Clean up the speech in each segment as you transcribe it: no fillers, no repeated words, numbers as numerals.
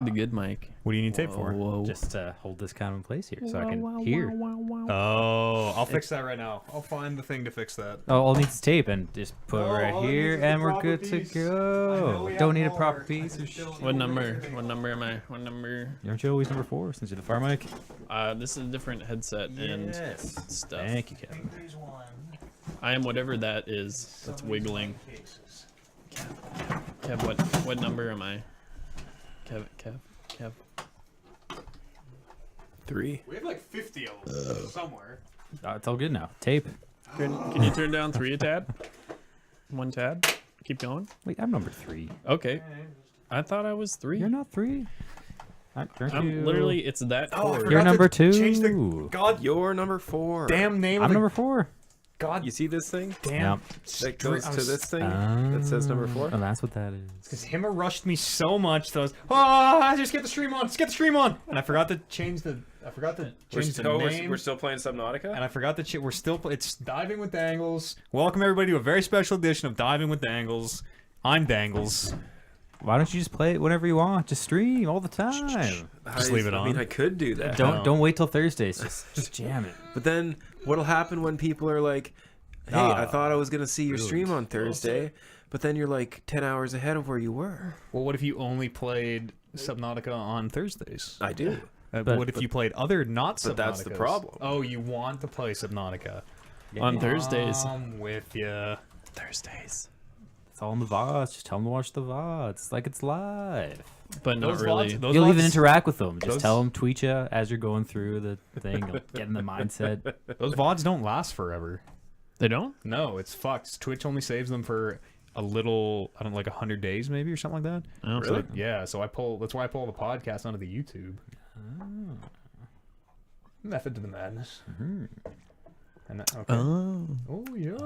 The good mic. What do you need tape for? Whoa. Just to hold this kind of in place here so I can hear. Oh, I'll fix that right now. I'll find the thing to fix that. Oh, all it needs is tape and just put it right all it here needs is and the we're proper good piece. to I know go. we Don't have need a more. proper piece of shit. What number? What number am I? What number? Aren't you always number 4 since you're the fire mic? This is a different headset and stuff. Thank you, Kevin. I am whatever that is that's wiggling. Kev, what number am I? Kev. 3. We have like 50 of them somewhere. It's all good now. Tape. Can you turn down 3 a tad? 1 tad? Keep going. Wait, I'm number 3. Okay. I thought I was 3. You're not 3. I'm literally, it's that chord. You're number 2. Change the God You're number 4. damn name. I'm of the number 4. God You see this thing? damn. That goes to this thing that says number 4? Oh, that's what that is. Because Himmer rushed me so much that I was, oh, just get the stream on, just get the stream on, and I forgot to change the, name. We're still playing Subnautica? And I forgot that we're still, it's Diving with Dangles. Welcome everybody to a very special edition of Diving with Dangles. I'm Dangles. Why don't you just play it whenever you want? Just stream all the time. Just leave it on. I mean, I could do that. Don't wait till Thursdays. Just jam it. But then what'll happen when people are like, hey, I thought I was going to see your stream on Thursday, but then you're like 10 hours ahead of where you were. Well, what if you only played Subnautica on Thursdays? I do. What if you played other not Subnautica? But that's the problem. Oh, you want to play Subnautica. On Thursdays. I'm with ya. Thursdays. It's all in the VODs. Just tell them to watch the VODs. It's like it's live. But not Those really. VODs, those You'll even VODs, interact with them. Just those- tell them, tweet you as you're going through the thing. You'll get in the mindset. those VODs don't last forever. They don't? No, it's fucked. Twitch only saves them for a little, I don't know, like 100 days maybe or something like that. Oh, Really? Yeah, so that's why I pull the podcast onto the YouTube. Method to the madness. And that, okay. Oh yeah.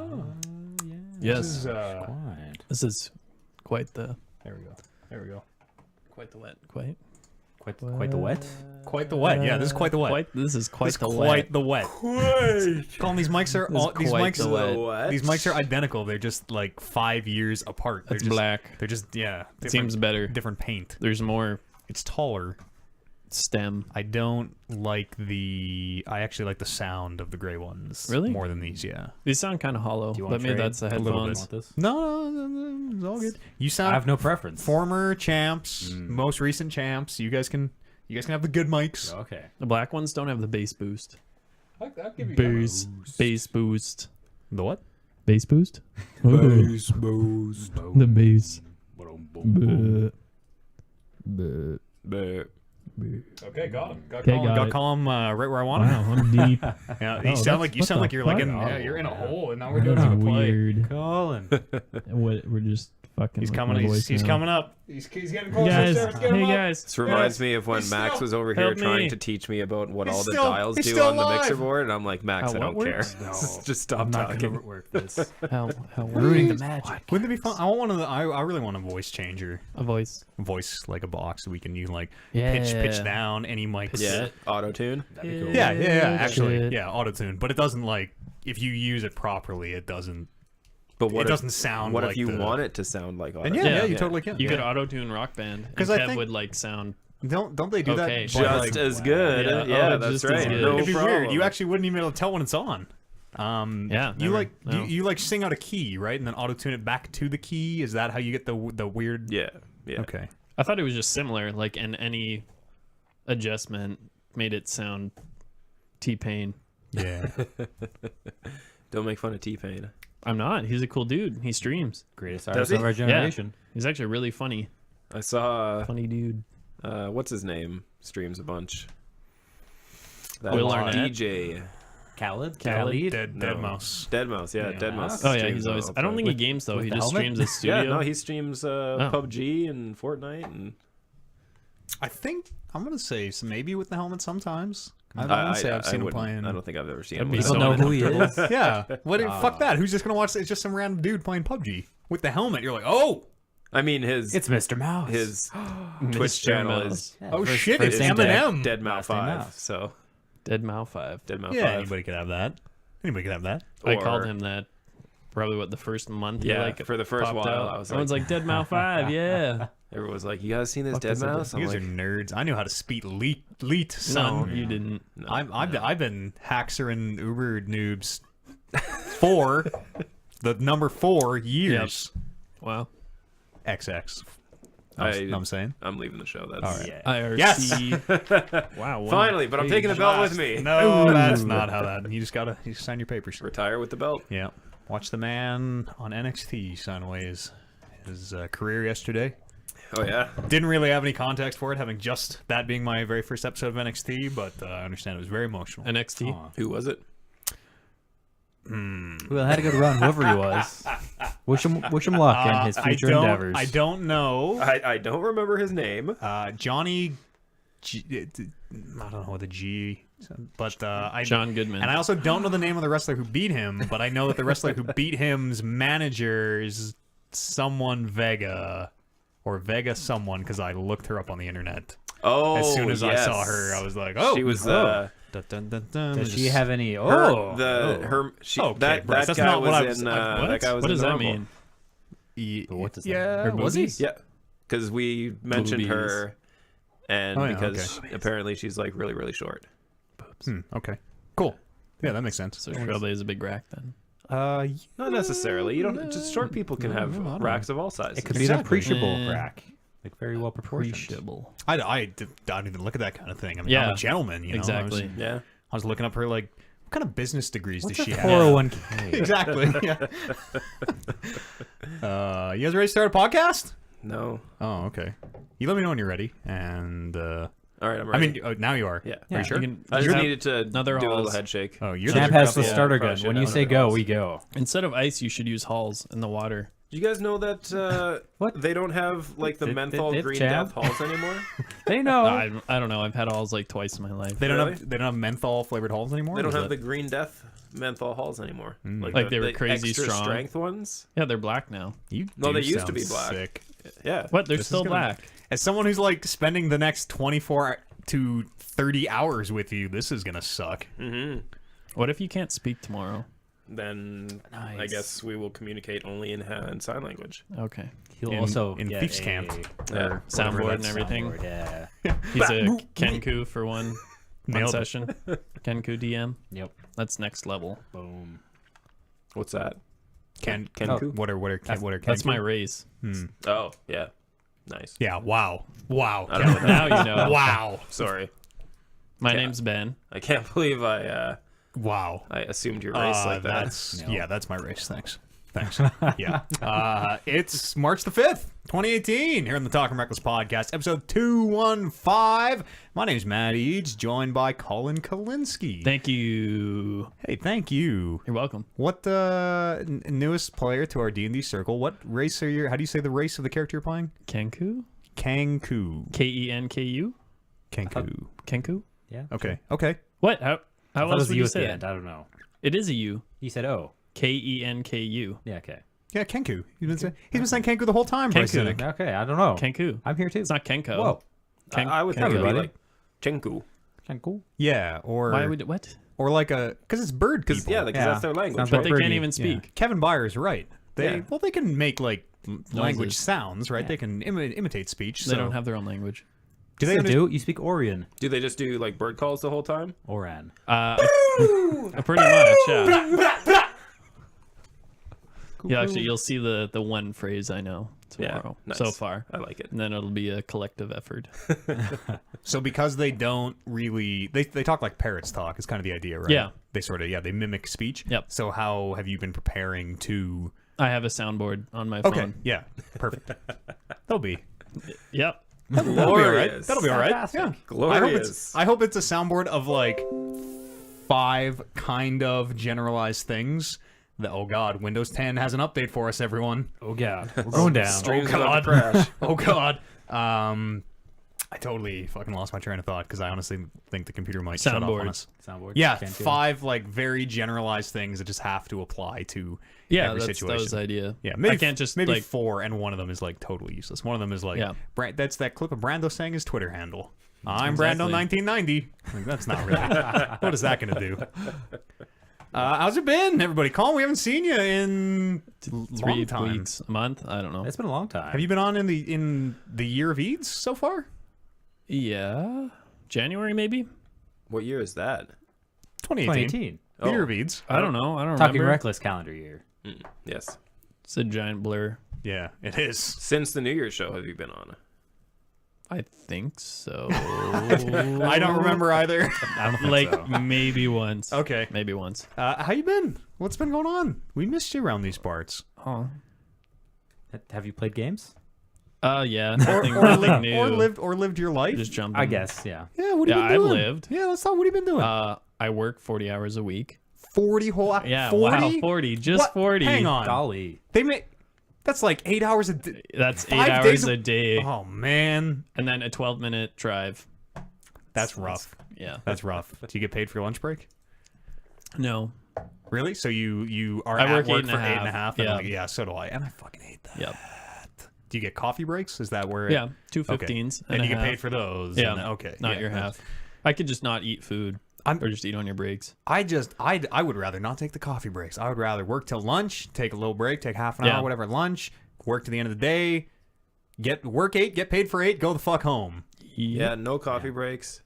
Yes. This is, Quiet. This is quite the there we go. There we go. quite the wet. Quite Quite the wet. Quite the wet. Yeah, this is quite the wet. This is quite This is the quite wet. the wet. Colin, these mics are This is all these quite mics. the wet. What? These mics are identical. They're just like 5 years apart. They're That's just, black. They're just It different- seems better. different paint. There's more It's taller. stem. I don't like I actually like the sound of the gray ones. Really? More than these, yeah. These sound kind of hollow. Do you But want maybe trade? that's the A little bit. headphones. Want this? No, it's all good. You I sound have no preference. former champs, most recent champs. You guys can have the good mics. Okay. The black ones don't have the bass boost. I'll give you Bass boost. the what? Bass boost? Bass boost. The bass. But Okay, got him. Okay, got got it. Colin right where I want him. Wow, I'm deep. Yeah, Oh, you sound like what you're the like in fuck? you're in a hole, and now we're doing That's a play. weird. Colin. We're just fucking. He's with coming. my voice He's now. coming up. He's getting Hey closer. guys, Let's get him hey up. guys. this reminds Yes. me of when He's Max still- was over here help me. trying to teach me about what He's all the still- dials he's do still on the mixer alive. board, and I'm like, Max, How I don't what care. works? Just stop I'm not talking. gonna work this. How Ruining the magic. Wouldn't it be fun? I want one of the. I really want a voice changer. a voice. Voice like a box. We can use like Yeah. pitch down any mics. Yeah, auto tune. That'd be cool. Yeah. Actually, Shit. yeah, auto tune. But it doesn't like if you use it properly, it doesn't. But what It if, doesn't sound What like if you the- want it to sound like auto And tune? yeah, you totally can. You yeah. could auto tune Rock Band. 'Cause and I Kev think- would like sound. Don't they do Okay. that? Just like, as good. Yeah, Yeah, oh, that's just as right. good. No It'd be problem. weird. You actually wouldn't even be able to tell when it's on. Yeah, You never. like No. you like sing out a key, right, and then auto tune it back to the key. Is that how you get the weird? Yeah. Okay. I thought it was just similar. Like, and any adjustment made it sound T-Pain. Yeah. Don't make fun of T-Pain. I'm not. He's a cool dude. He streams. Greatest Does artist he? of our generation. He's actually really funny. I saw Funny dude. what's his name streams a bunch. That Will Arnett? DJ Khaled? Dead No. Mouse. Deadmau5, yeah, Yeah. Deadmau5. Oh yeah, streams he's always. all I don't the think he time. games though. with He the just helmet? streams his studio. Yeah, no, he streams PUBG and Fortnite and I think I'm gonna say maybe with the helmet sometimes. I wouldn't say I've seen him wouldn't- playing. I don't think I've ever seen That'd him. be with so a People know helmet. who he is. Yeah. Fuck that. Who's just gonna watch? It's just some random dude playing PUBG with the helmet. You're like, oh, I mean, his It's Mr. Mouse. his Mr. Twitch channel Mouse. is Yeah, oh first- shit, first it's name Eminem. Deadmau5 Last name 5. Mouse. So Dead Mao 5. Deadmau5 Yeah, 5. anybody could have that. Anybody could have that. I Or- called him that. Probably what the first month. he, Yeah, like for the first popped while, out. I was Everyone's like Dead Mao 5. Yeah. Everyone's like, "You guys seen this Fuck dead is it? mouse?" I'm You guys like, are nerds. I knew how to speak leet, son. No, you didn't. no, I've been Haxer and Uber noobs for the number 4 years. Wow. XX. I- I'm saying. I'm leaving the show. That's All right. Yeah. IRC. Wow. finally, but I'm taking the belt with me. No, that's not how that. You just sign your papers. Retire with the belt. Yeah. Watch the man on NXT sign away his career yesterday. Oh yeah. Didn't really have any context for it, having just that being my very first episode of NXT, but I understand it was very emotional. NXT. Aw. Who was it? Well, had a good run, whoever he was. Wish him luck in his future endeavors. I don't know. I don't remember his name. Johnny. I don't know the G, but John Goodman. And I also don't know the name of the wrestler who beat him, but I know that the wrestler who beat him's manager is someone Vega, or Vega someone, because I looked her up on the internet. Oh, As soon as I yes. saw her, I was like, oh, She was Dun, dun, dun, dun. Does she Just- have any? her. Oh, Okay, That Bryce, that's guy not what I was was- in. what? That guy was What in does that Normal. mean? But what does that Yeah, Her was he? boobies? Yeah, because we mentioned Boobies. her, and Oh, yeah, because okay. apparently she's like really, really short. Okay, cool. Yeah, that makes sense. So she probably is a big rack then. Not necessarily. You don't. Just short people can have I don't know. racks of all sizes. It could be an Exactly. appreciable rack, like very well proportioned. Appreciable. I don't even look at that kind of thing. I mean, I'm Yeah, a gentleman, you know. exactly. Yeah. I was looking up her, like, what kind of business degrees What's does a she have? 401k? Exactly. Yeah. You guys ready to start a podcast? No. Oh, okay. You let me know when you're ready. And All right, I'm I ready. mean, now you are. Yeah. Are Yeah. you sure? You can I just just have- needed to another do a little halls. head shake. Oh, you're Champ the has the Yeah, starter probably gun. should When have you say another go, house. we go. Instead of ice, you should use halls in the water. Do you guys know that What? they don't have like the menthol it's green Champ. death halls anymore? They know. I don't know. I've had halls like twice in my life. They don't Really? have menthol flavored halls anymore. They don't Is have that- the green death menthol halls anymore. Like they were the crazy extra strong. strength ones. Yeah, they're black now. You No, do they used to be sound black. Sick. Yeah. What? They're This is still gonna- black. As someone who's like spending the next 24 to 30 hours with you, this is gonna suck. Mm-hmm. What if you can't speak tomorrow? Then I Nice. guess we will communicate only in sign language. Okay. He'll in- also in get Thieves' a Camp. Yeah. Soundboard and that's everything. soundboard, Yeah. He's a Kenku for one Nailed it. session. Kenku DM. Yep. That's next level. Boom. What's that? Kenku? What are That's my Kenku? race. Oh, yeah. Nice. Yeah. Wow. Wow. I don't know what that- Now you know. Wow. Sorry. My Yeah. name's Ben. I can't believe I Wow. assumed your race like that. That's No. yeah, that's my race. Thanks. Yeah. It's March the 5th, 2018, here on the Talking Reckless podcast, episode 215. My name's Matt Eads, joined by Colin Kalinske. Thank you. Hey, thank you. You're welcome. What newest player to our D&D circle? What race are you? How do you say the race of the character you're playing? Kenku? Kenku. Kenku? Kenku. Kenku? Yeah. Okay. Okay. What? How I thought it else was would you you at say the it? end. I don't know. It is a U. You said oh. Kenku. Yeah. Okay. Yeah, Kenku. He's been saying Kenku the whole time. Bryce Kenku. Zinnick. Okay. I don't know. Kenku. I'm here too. It's not Kenko. Whoa. I would think it would be Everybody. like Chenku. Cool. Yeah, or Why would what? or like a because it's bird Because people. yeah, because Yeah. that's their language. Sounds But like they birdie. can't even Yeah. speak. Kevin Byers, right? They Yeah. well, they can make like language Noises. sounds, right? Yeah. They can imitate speech. They so. don't have their own language. Do They they? do. You speak Orion. Do they just do like bird calls the whole time? Oran. Pretty much, yeah. Yeah, actually, you'll see the one phrase I know tomorrow nice. so far, I like it. and then it'll be a collective effort. So because they don't really, they talk like parrots talk. Is kind of the idea, right? Yeah. They sort of they mimic speech. Yep. So how have you been preparing to? I have a soundboard on my Okay. phone. Yeah. Perfect. That'll be. Yep. That'll be all right. Glorious. That'll be all right. Fantastic. Yeah. Glorious. I hope it's a soundboard of like 5 kind of generalized things. Oh God, Windows 10 has an update for us, everyone. Oh God. We're going down. Streams Oh, about to God. crash. Oh God. I totally fucking lost my train of thought because I honestly think the computer might shut off on Soundboards. us. Soundboard. Yeah, Can't do 5 like very generalized things that just have to apply to Yeah, every that situation. was the idea. Yeah, maybe I can't just maybe like 4, and one of them is like totally useless. One of them is like, Yeah. that's that clip of Brando saying his Twitter handle. I'm Exactly. Brando1990. Like, that's not really. What is that going to do? How's it been, everybody? Colin, we haven't seen you in 3 time. weeks, a month. I don't know. It's been a long time. Have you been on in the year of Eads so far? Yeah, January maybe. What year is that? 2018. 2018. The year of Eads. I don't know. I don't Talking remember. reckless calendar year. Yes. It's a giant blur. Yeah, it is. Since the New Year's show, have you been on? I think so. I don't remember either. I don't think Like so. maybe once. Okay. Maybe once. How you been? What's been going on? We missed you around these parts. Oh. Have you played games? Yeah. Nothing really new. Or lived your life. Just jumping. I guess, yeah. Yeah, what have you Yeah, been I've doing? lived. Yeah, let's talk. What have you been doing? I work 40 hours a week. 40 whole hours. Yeah. 40? Wow. 40. Just What? 40. Hang on. Golly. They make that's like 8 hours a day. That's 8 5 hours days a day, Oh man, and then a 12-minute drive. that's rough. Yeah. That's rough. Do you get paid for your lunch break? No. Really? So you are I at work work 8 for and a 8 and a half. half? And Yeah. like, yeah, so do I. And I fucking hate that. Yep. Do you get coffee breaks? Is that where? Yeah. 2 Okay. 15s. And a you get half. paid for those. Yeah. And, okay. Not yeah, your that's- half. I could just not eat food. Or just eat on your breaks. I would rather not take the coffee breaks. I would rather work till lunch, take a little break, take half an Yeah. hour, whatever, lunch, work to the end of the day, work 8, get paid for 8, go the fuck home. Yeah, no coffee breaks,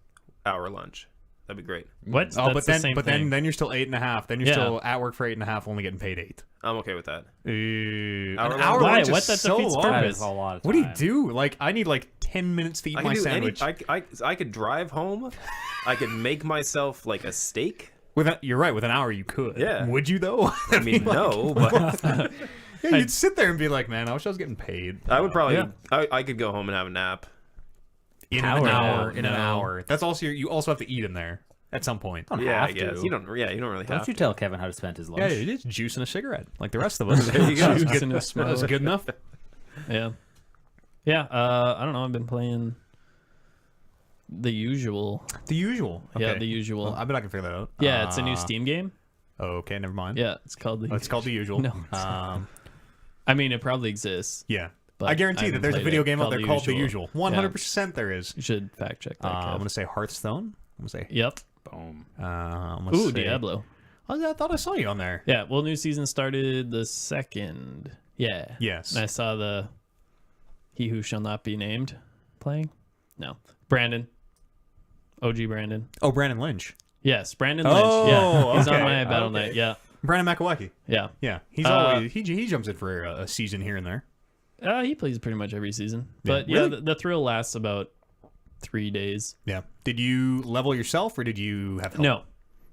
hour lunch. That'd be great. What? Oh, That's but the then same but thing. then you're still 8 and a half. Then you're Yeah. still at work for 8 and a half, only getting paid 8. I'm okay with that. An Hour hour lunch? Why? lunch is What? That so defeats long. That purpose. is a lot of What do you time. do? Like, I need like 10 minutes to eat I my can do sandwich. I could drive home. I could make myself like a steak. You're right. With an hour, you could. Yeah. Would you though? I mean, no, but Yeah, you'd sit there and be like, man, I wish I was getting paid. I would probably. Yeah. I could go home and have a nap. In Hour. an hour. No, In an no. hour. That's also you also have to eat in there at some point. Yeah, I have guess to. you don't. Yeah, you don't really Don't have you to. tell Kevin how to spend his lunch? Yeah, it is juice and a cigarette, like the rest of us. There you go. That was Juice good, and a that was smoke. good enough. Yeah. Yeah. I don't know. I've been playing the usual. The usual. Yeah, Okay. the usual. Well, I bet I can figure that out. Yeah, it's a new Steam game. Okay, never mind. Yeah, it's called the. Oh, it's called the usual. No. I mean, it probably exists. Yeah. But I I guarantee that haven't there's a played video it. game out there called The Usual. Usual. 100% there is. You should fact check that. I'm Kev. gonna say Hearthstone. I'm gonna say. Yep. Boom. I'm gonna Ooh, say, Diablo. I thought I saw you on there. Yeah. Well, new season started the 2nd. Yeah. Yes. And I saw the He Who Shall Not Be Named playing. No. Brandon. OG Brandon. Oh, Brandon Lynch. Yes, Brandon Lynch. Oh, Yeah. He's okay. on my Battle Okay. Night. Yeah. Brandon McAwecki. Yeah. Yeah, he's always he jumps in for a season here and there. He plays pretty much every season. Yeah. But yeah, Really? the thrill lasts about 3 days. Yeah. Did you level yourself or did you have help? No.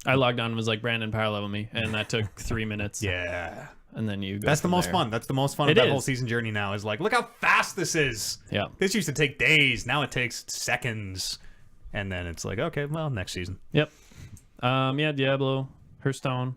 I logged on and was like, Brandon, power level me. And that took 3 minutes. Yeah. And then you go. That's the from most there. fun. That's the most fun of It that is. whole season journey now is like, look how fast this is. Yeah. This used to take days. Now it takes seconds. And then it's like, okay, well, next season. Yep. Yeah, Diablo, Hearthstone,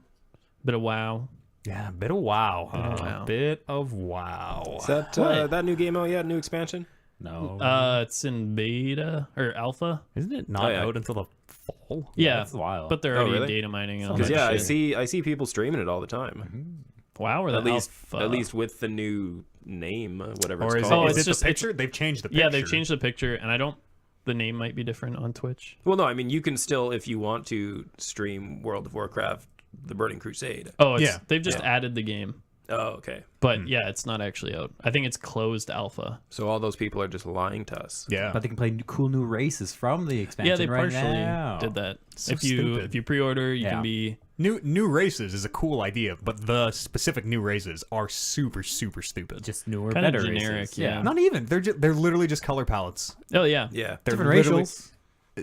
bit of WoW. Yeah, a bit of wow. Bit of wow. Bit of wow. Is that What? that new game out yet? New expansion? No. It's in beta or alpha. Isn't it not Oh, yeah. out until the fall? Yeah, that's wild. but they're Oh, already really? data mining and all Because that yeah, shit. I see people streaming it all the time. WoW or the alpha? At least with the new name, whatever Or it's is called. it, is it's it just- the picture? They've changed the picture. Yeah, they've changed the picture, and I don't. The name might be different on Twitch. Well, no, I mean you can still, if you want to, stream World of Warcraft: The Burning Crusade. Oh, Yeah. they've just Yeah. added the game, Oh, okay. but yeah, it's not actually out. I think it's closed alpha. So all those people are just lying to us. Yeah. But they can play cool new races from the expansion Yeah, they right partially now. did that. So if stupid. you pre-order, you Yeah. can be. New races is a cool idea, but the specific new races are super stupid. Just newer, Kinda better generic, races. yeah. Not even. They're literally just color palettes. Oh yeah, Yeah. They're Different literally- racials.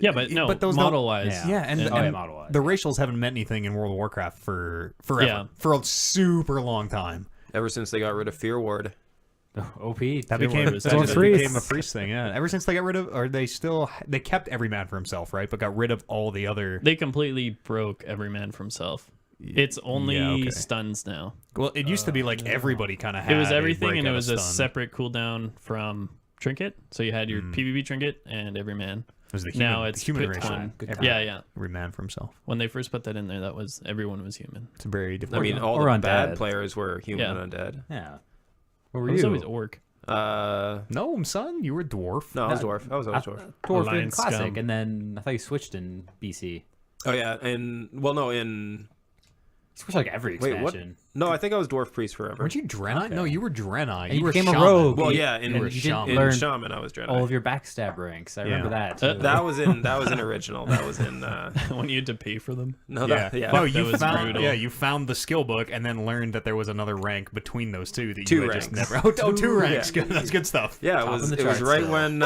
yeah, but no, But those don't- model wise. Yeah. Yeah, and, Oh, yeah, and model-wise, the yeah. racials haven't meant anything in World of Warcraft for forever. Yeah. For a super long time. Ever since they got rid of Fear Ward. OP. That Fear became, Ward was that Sword just Priest. became a priest thing, yeah. Ever since they got rid of, or they kept every man for himself, right? But got rid of all the other. They completely broke every man for himself. It's only Yeah, okay. stuns now. Well, it used to be like everybody kind of had. It was a everything, and it breakout was of a stun. separate cooldown from trinket. So you had your PvP trinket and every man. It was the human, Now it's the human picked racial. one. Every, Yeah. every man for himself. When they first put that in there, that was everyone was human. It's a very I different. mean, all Or the undead. bad players were human Yeah. and undead. Yeah. What were It was you? always orc. No, son, you were a dwarf. No, I was dwarf. I was always dwarf. Dwarf in Alliance Classic, scum. and then I thought you switched in BC. Oh yeah, and well, no, in It's like every Wait, expansion. what? No, I think I was Dwarf Priest forever. Weren't you Draenei? No, you were Draenei. And you were became a Shaman. rogue. Well, You- yeah, and in, you didn't in learn Shaman, I was Jedi. all of your backstab ranks. I remember that. Too. That was in original. That was in When you had to pay for them. no, Yeah. that, yeah. No, That you was found brutal. yeah, you found the skill book and then learned that there was another rank between those two that Two you had just ranks. never. Oh, two ranks. Yeah. Good. That's good stuff. Yeah, Top it was of the it was charts, right though. when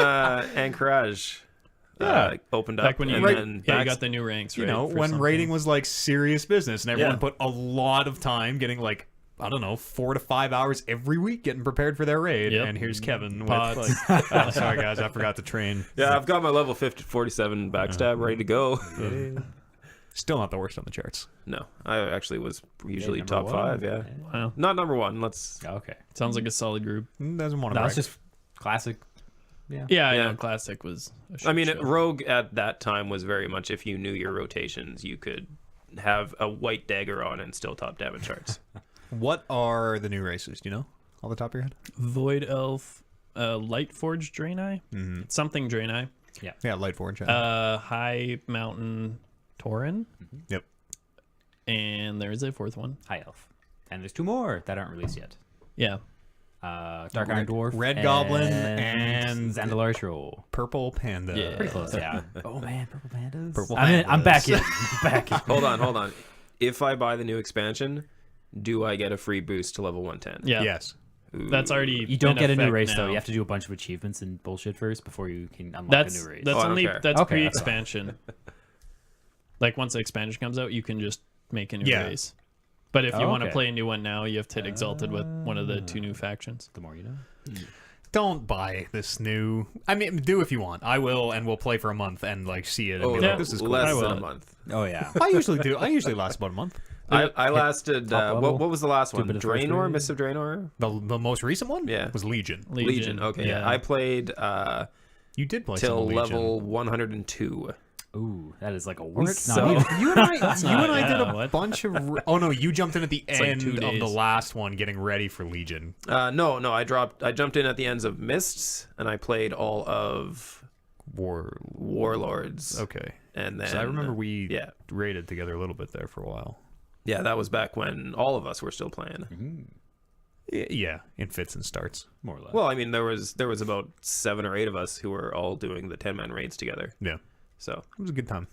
Anchorage opened up. Back when you, and Right. then yeah, you back- got the new ranks, right? You know, for when something. raiding was like serious business and everyone Yeah. put a lot of time getting like, I don't know, 4 to 5 hours every week getting prepared for their raid. Yep. And here's Kevin with Pots. like, oh, sorry guys, I forgot to train. Yeah, I've got my level 47 backstab ready to go. Still not the worst on the charts. No, I actually was usually number top one. 5. Yeah, Wow. not number 1. Let's. Okay. Sounds like a solid group. Doesn't want to That brag. was just classic. Yeah. Yeah, I Yeah. know. Classic was. A I mean, shit show. Rogue at that time was very much if you knew your rotations, you could have a white dagger on and still top damage charts. What are the new races? Do you know? Off the top of your head? Void Elf, Light Forge Draenei, Mm-hmm. something Draenei, Yeah, Lightforge. Yeah. High Mountain Tauren, Yep. and there is a fourth one. High Elf. And there's 2 more that aren't released yet. Yeah, Dark Iron Dwarf, Red Goblin, and Zandalari Troll. Purple Panda. Yeah. Pretty close, yeah. Oh man, purple pandas. Purple I'm pandas. back in. back in. Hold on. If I buy the new expansion, do I get a free boost to level 110? yeah. Yes. That's already. You don't in get a new effect race though. now. You have to do a bunch of achievements and bullshit first before you can unlock That's a new race. that's Oh, I don't only care. that's Okay, pre-expansion. Like once the expansion comes out, you can just make a new Yeah. race. But if you want to Okay. play a new one now, you have to hit Exalted with one of the 2 new factions. The more you know. Don't buy this new. I mean, do if you want. I will, and we'll play for a month and like see it. And Oh, be yeah. like, this is cool. less I than will. a month. Oh yeah. I usually do. I usually last about a month. I lasted. top level, What was the last do a one? bit of first Draenor, raid. Mist of Draenor. The most recent one, Yeah. was Legion. Legion. Okay, yeah. I played You did play some till Legion. level 102. Ooh, that is like a week. So- Not even. You and I, not- did a yeah, what? bunch of. Oh no, you jumped in at the like end 2 of the days. last one, getting ready for Legion. No, I jumped in at the ends of Mists, and I played all of Warlords. Okay. And then So I remember we yeah. raided together a little bit there for a while. Yeah, that was back when all of us were still playing. Yeah, in fits and starts. More or less. Well, I mean, there was about 7 or 8 of us who were all doing the 10-man raids together. Yeah, So it was a good time.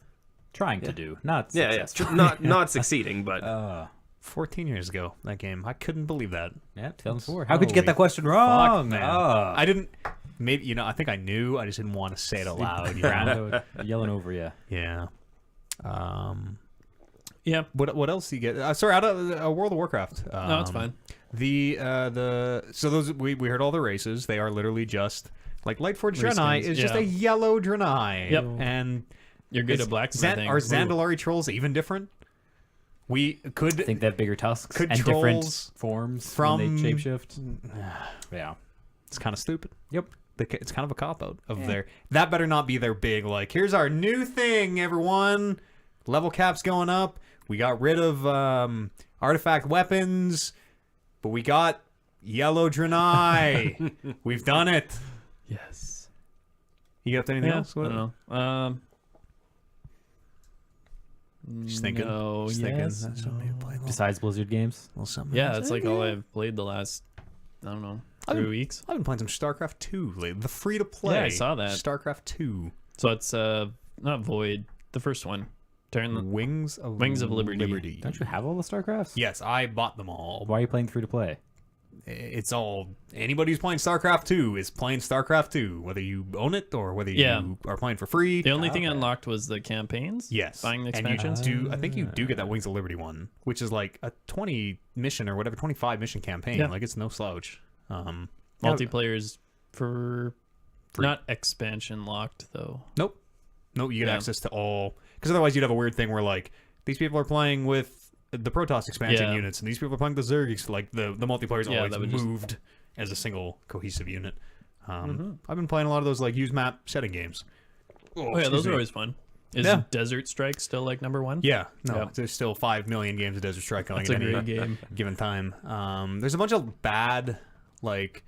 trying to do, not yeah, successful. not succeeding, but 14 years ago, that game. I couldn't believe that. Yeah, 2004. How could you get Holy that question wrong? man. I didn't. Maybe I think I knew. I just didn't want to say it aloud. Brando yelling over you. Yeah. Yeah. What else do you get? Sorry, out of World of Warcraft. No, it's fine. So those we heard all the races. They are literally just like Lightforge Draenei Reskins, is just yeah. a yellow Draenei. Yep. And You're good is at blacksmithing. Are Ooh. Zandalari trolls even different? We could I think they have bigger tusks Could and different trolls forms from- when they shapeshift. Yeah. It's kind of stupid. Yep. It's kind of a cop out of their. That better not be their big like. Here's our new thing, everyone. Level cap's going up. We got rid of artifact weapons, but we got yellow Draenei. We've done it. Yes. You got anything Yeah. else? I don't know. Just thinking. No. Just thinking. Yes. That's something to play a little, Besides Blizzard games. little something. Yeah, that's like all I've played the last, I don't know, 3 weeks. I've been playing some StarCraft 2 lately. The free to play. Yeah, I saw that. StarCraft 2. So it's not Void, the first one. Turn the Wings of Liberty. Don't you have all the StarCrafts? Yes, I bought them all. Why are you playing free to play? It's all anybody who's playing StarCraft 2 is playing StarCraft 2, whether you own it or whether Yeah. you are playing for free. The only thing unlocked was the campaigns. Yes, Buying the and you expansions. I think you do get that Wings of Liberty one, which is like a 20 mission or whatever, 25 mission campaign. Yeah. Like it's no slouch. Multiplayer's for not expansion locked though. Nope. No, you get Yeah. access to all, because otherwise you'd have a weird thing where like these people are playing with the Protoss expansion Yeah. units, and these people are playing the Zerg. Like the multiplayer's Yeah, always that would just- moved as a single cohesive unit. I've been playing a lot of those like use map setting games. Oh yeah, excuse those are me. always fun. Is Yeah. Desert Strike still like number 1? Yeah, no, Yeah. there's still 5 million games of Desert Strike going That's a at any great game. given time. There's a bunch of bad, like,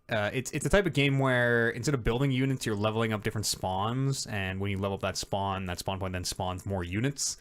it's the type of game where instead of building units, you're leveling up different spawns, and when you level up that spawn point then spawns more units.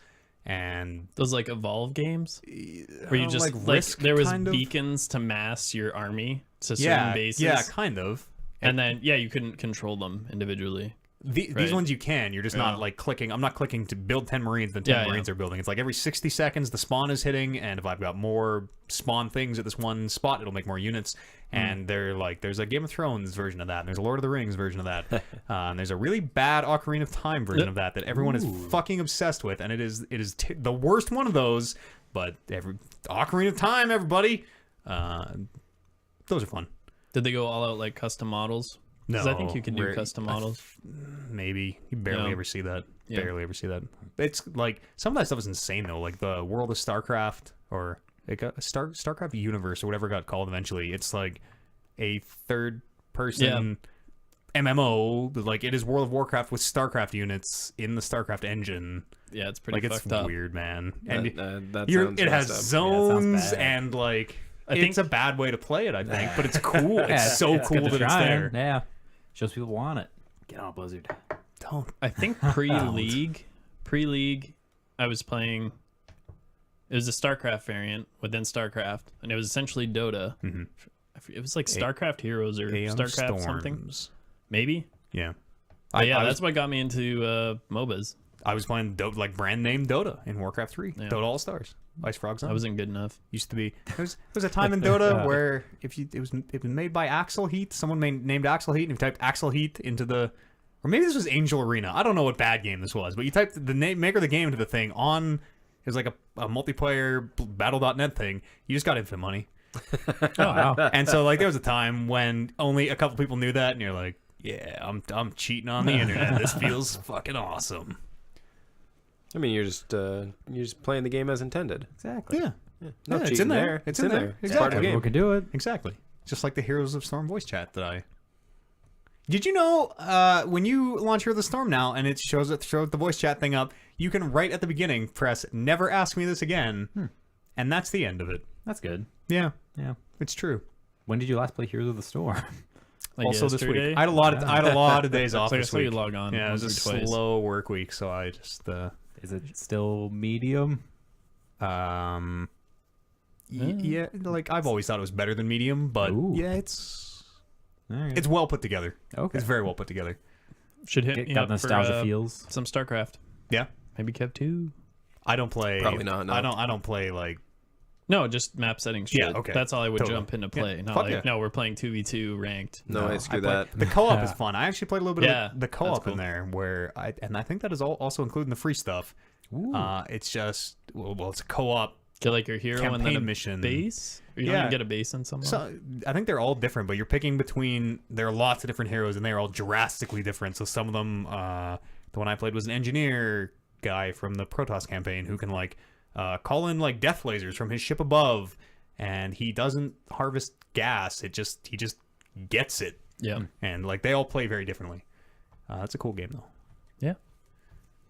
and Those like Evolve games where you just like like Risk there was kind of? beacons to mass your army to certain yeah, bases. yeah, kind of. And then you couldn't control them individually. These Right. ones you can. You're just not like clicking. I'm not clicking to build 10 Marines, then 10 Marines are building. It's like every 60 seconds the spawn is hitting, and if I've got more spawn things at this one spot, it'll make more units. And they're like, there's a Game of Thrones version of that, and there's a Lord of the Rings version of that. And there's a really bad Ocarina of Time version of that everyone is fucking obsessed with, and it is the worst one of those. But Ocarina of Time, everybody, those are fun. Did they go all out like custom models? Because I think you can do custom models. Maybe. You barely ever see that. Yeah. Barely ever see that. It's like, some of that stuff is insane though. Like the World of StarCraft, or it got StarCraft Universe or whatever it got called eventually. It's like a third person MMO. Like it is World of Warcraft with StarCraft units in the StarCraft engine. Yeah, it's pretty Like it's fucked up. weird, man. And It it has zones bad. and like I it's think a bad way to play it, I think, but it's cool. It's so It's cool good to that it's try there. it. Yeah. Shows people want it. Get on Blizzard. Don't. I think pre-league, I was playing. It was a StarCraft variant within StarCraft, and it was essentially Dota. Mhm. It was like StarCraft Heroes or Aeon StarCraft something, Storms. maybe. Yeah. But yeah, I that's what got me into MOBAs. I was playing like brand name Dota in Warcraft 3. Yeah. Dota All Stars. Ice Frogs. I wasn't good enough. Used to be. There was a time in Dota where it was made by Axel Heat. Someone named Axel Heat, and if you typed Axel Heat into the, or maybe this was Angel Arena. I don't know what bad game this was, but you typed the maker of the game into the thing on. It was like a multiplayer Battle.net thing. You just got infinite money. Oh, wow. And so like there was a time when only a couple people knew that, and you're like, yeah, I'm cheating on the internet. This feels fucking awesome. I mean, you're just playing the game as intended. Exactly. Yeah. No Yeah, it's cheating in there. there. It's in there. It's part of the Exactly. game. Everyone can do it. Exactly. Just like the Heroes of Storm voice chat that I. Did you know when you launch Heroes of the Storm now and it shows the voice chat thing up, you can right at the beginning press "Never ask me this again," and that's the end of it. That's good. Yeah, Yeah. it's true. When did you last play Heroes of the Storm? Like Also this yesterday? week, I had a lot of days off So I this saw you week. log on. Yeah, it was a once or twice. slow work week, so I just Is it still medium? yeah, like I've always thought it was better than medium, but Ooh. yeah, it's All right. it's well put together. Okay. It's very well put together. Should hit me Got up nostalgia for feels. some StarCraft. Yeah, Maybe Kev 2. I don't play. Probably not, no. I don't play like. No, just map settings. Yeah, shit. okay. That's all I would Totally. jump into play. Yeah. Not Fuck like, yeah. no, we're playing 2v2 ranked. No, I screw I play- that. The co-op is fun. I actually played a little bit Yeah, of the co-op that's in there, where I think that is also including the free stuff. Ooh. It's just well, it's a co-op. Get like your hero and then Campaign a mission. base? Or you don't Yeah. even get a base in some So I think they're all different, but you're picking between. There are lots of different heroes, and they are all drastically different. So some of them, the one I played was an engineer guy from the Protoss campaign who can like call in like death lasers from his ship above, and he doesn't harvest gas. He just gets it, Yeah. and like they all play very differently. That's a cool game though. Yeah.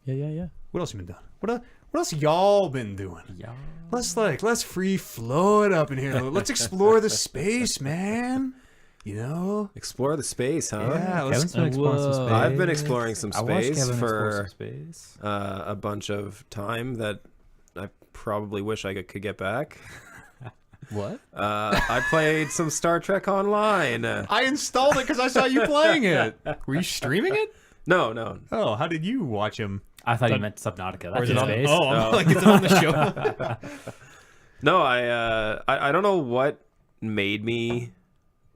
Yeah. What else you been doing? What else y'all been doing? Yeah. Let's free flow it up in here. Let's explore the space, man. You know? Explore the space, huh? Yeah, Kevin's been exploring some Whoa. space. I've been exploring some I watched space Kevin explore for some space. a bunch of time that I probably wish I could get back. What? I played some Star Trek Online. I installed it because I saw you playing it. Were you streaming it? No. Oh, how did you watch him? I thought you meant Subnautica. That's is it in on- space. Oh, I'm like, is it on the show? No, I don't know what made me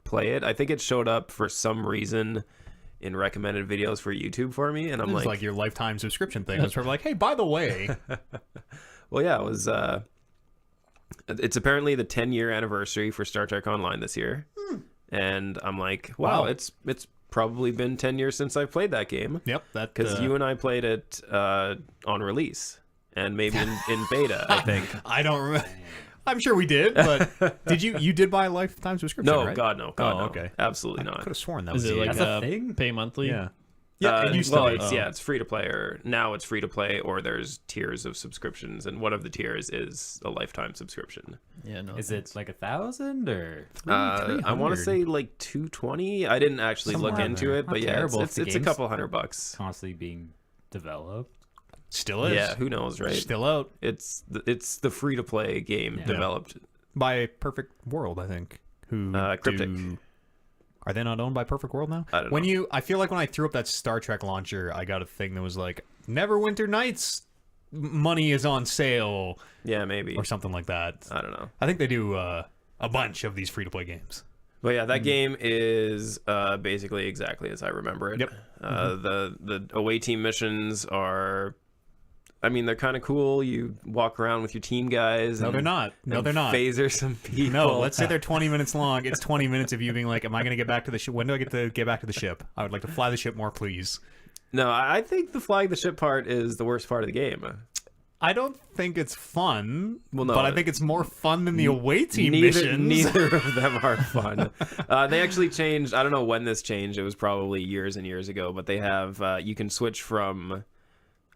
play it. I think it showed up for some reason in recommended videos for YouTube for me, and I'm It was like, like your lifetime subscription thing. It was sort of like, hey, by the way. well, yeah, it was. It's apparently the 10-year anniversary for Star Trek Online this year, and I'm like, wow, it's probably been 10 years since I played that game. Yep, that Because you and I played it on release and maybe in beta, I think. I don't remember. I'm sure we did, but did you did buy a lifetime subscription? No, right? God, no. God, Oh, no. okay. Absolutely I not. could have sworn that Is was it the like That's a thing? pay monthly? yeah. Yeah, it used well, to be. it's free to play, or now it's free to play, or there's tiers of subscriptions, and one of the tiers is a lifetime subscription. Yeah, no. Is it like 1,000 or? I want to 300. say like 220. I didn't actually Somewhere look in into there. it, but Not yeah, terrible if it's the a game's couple $100. Constantly being developed. Still is. Yeah, who knows, right? Still out It's the free to play game developed. by Perfect World, I think. Who Cryptic. Are they not owned by Perfect World now? I don't know. I feel like when I threw up that Star Trek launcher, I got a thing that was like, Neverwinter Nights money is on sale, Yeah, maybe. or something like that. I don't know. I think they do a bunch of these free-to-play games. But yeah, that game is basically exactly as I remember it. Yep. The away team missions are, I mean, they're kind of cool. You walk around with your team guys. No, and, they're not. No, and they're not. Phaser some people. No, let's say they're 20 minutes long. It's 20 minutes of you being like, am I going to get back to the ship? When do I get to get back to the ship? I would like to fly the ship more, please. No, I think the flying the ship part is the worst part of the game. I don't think it's fun, Well, no, but I think it's more fun than the away team missions. Neither of them are fun. They actually changed. I don't know when this changed. It was probably years and years ago. But they have you can switch from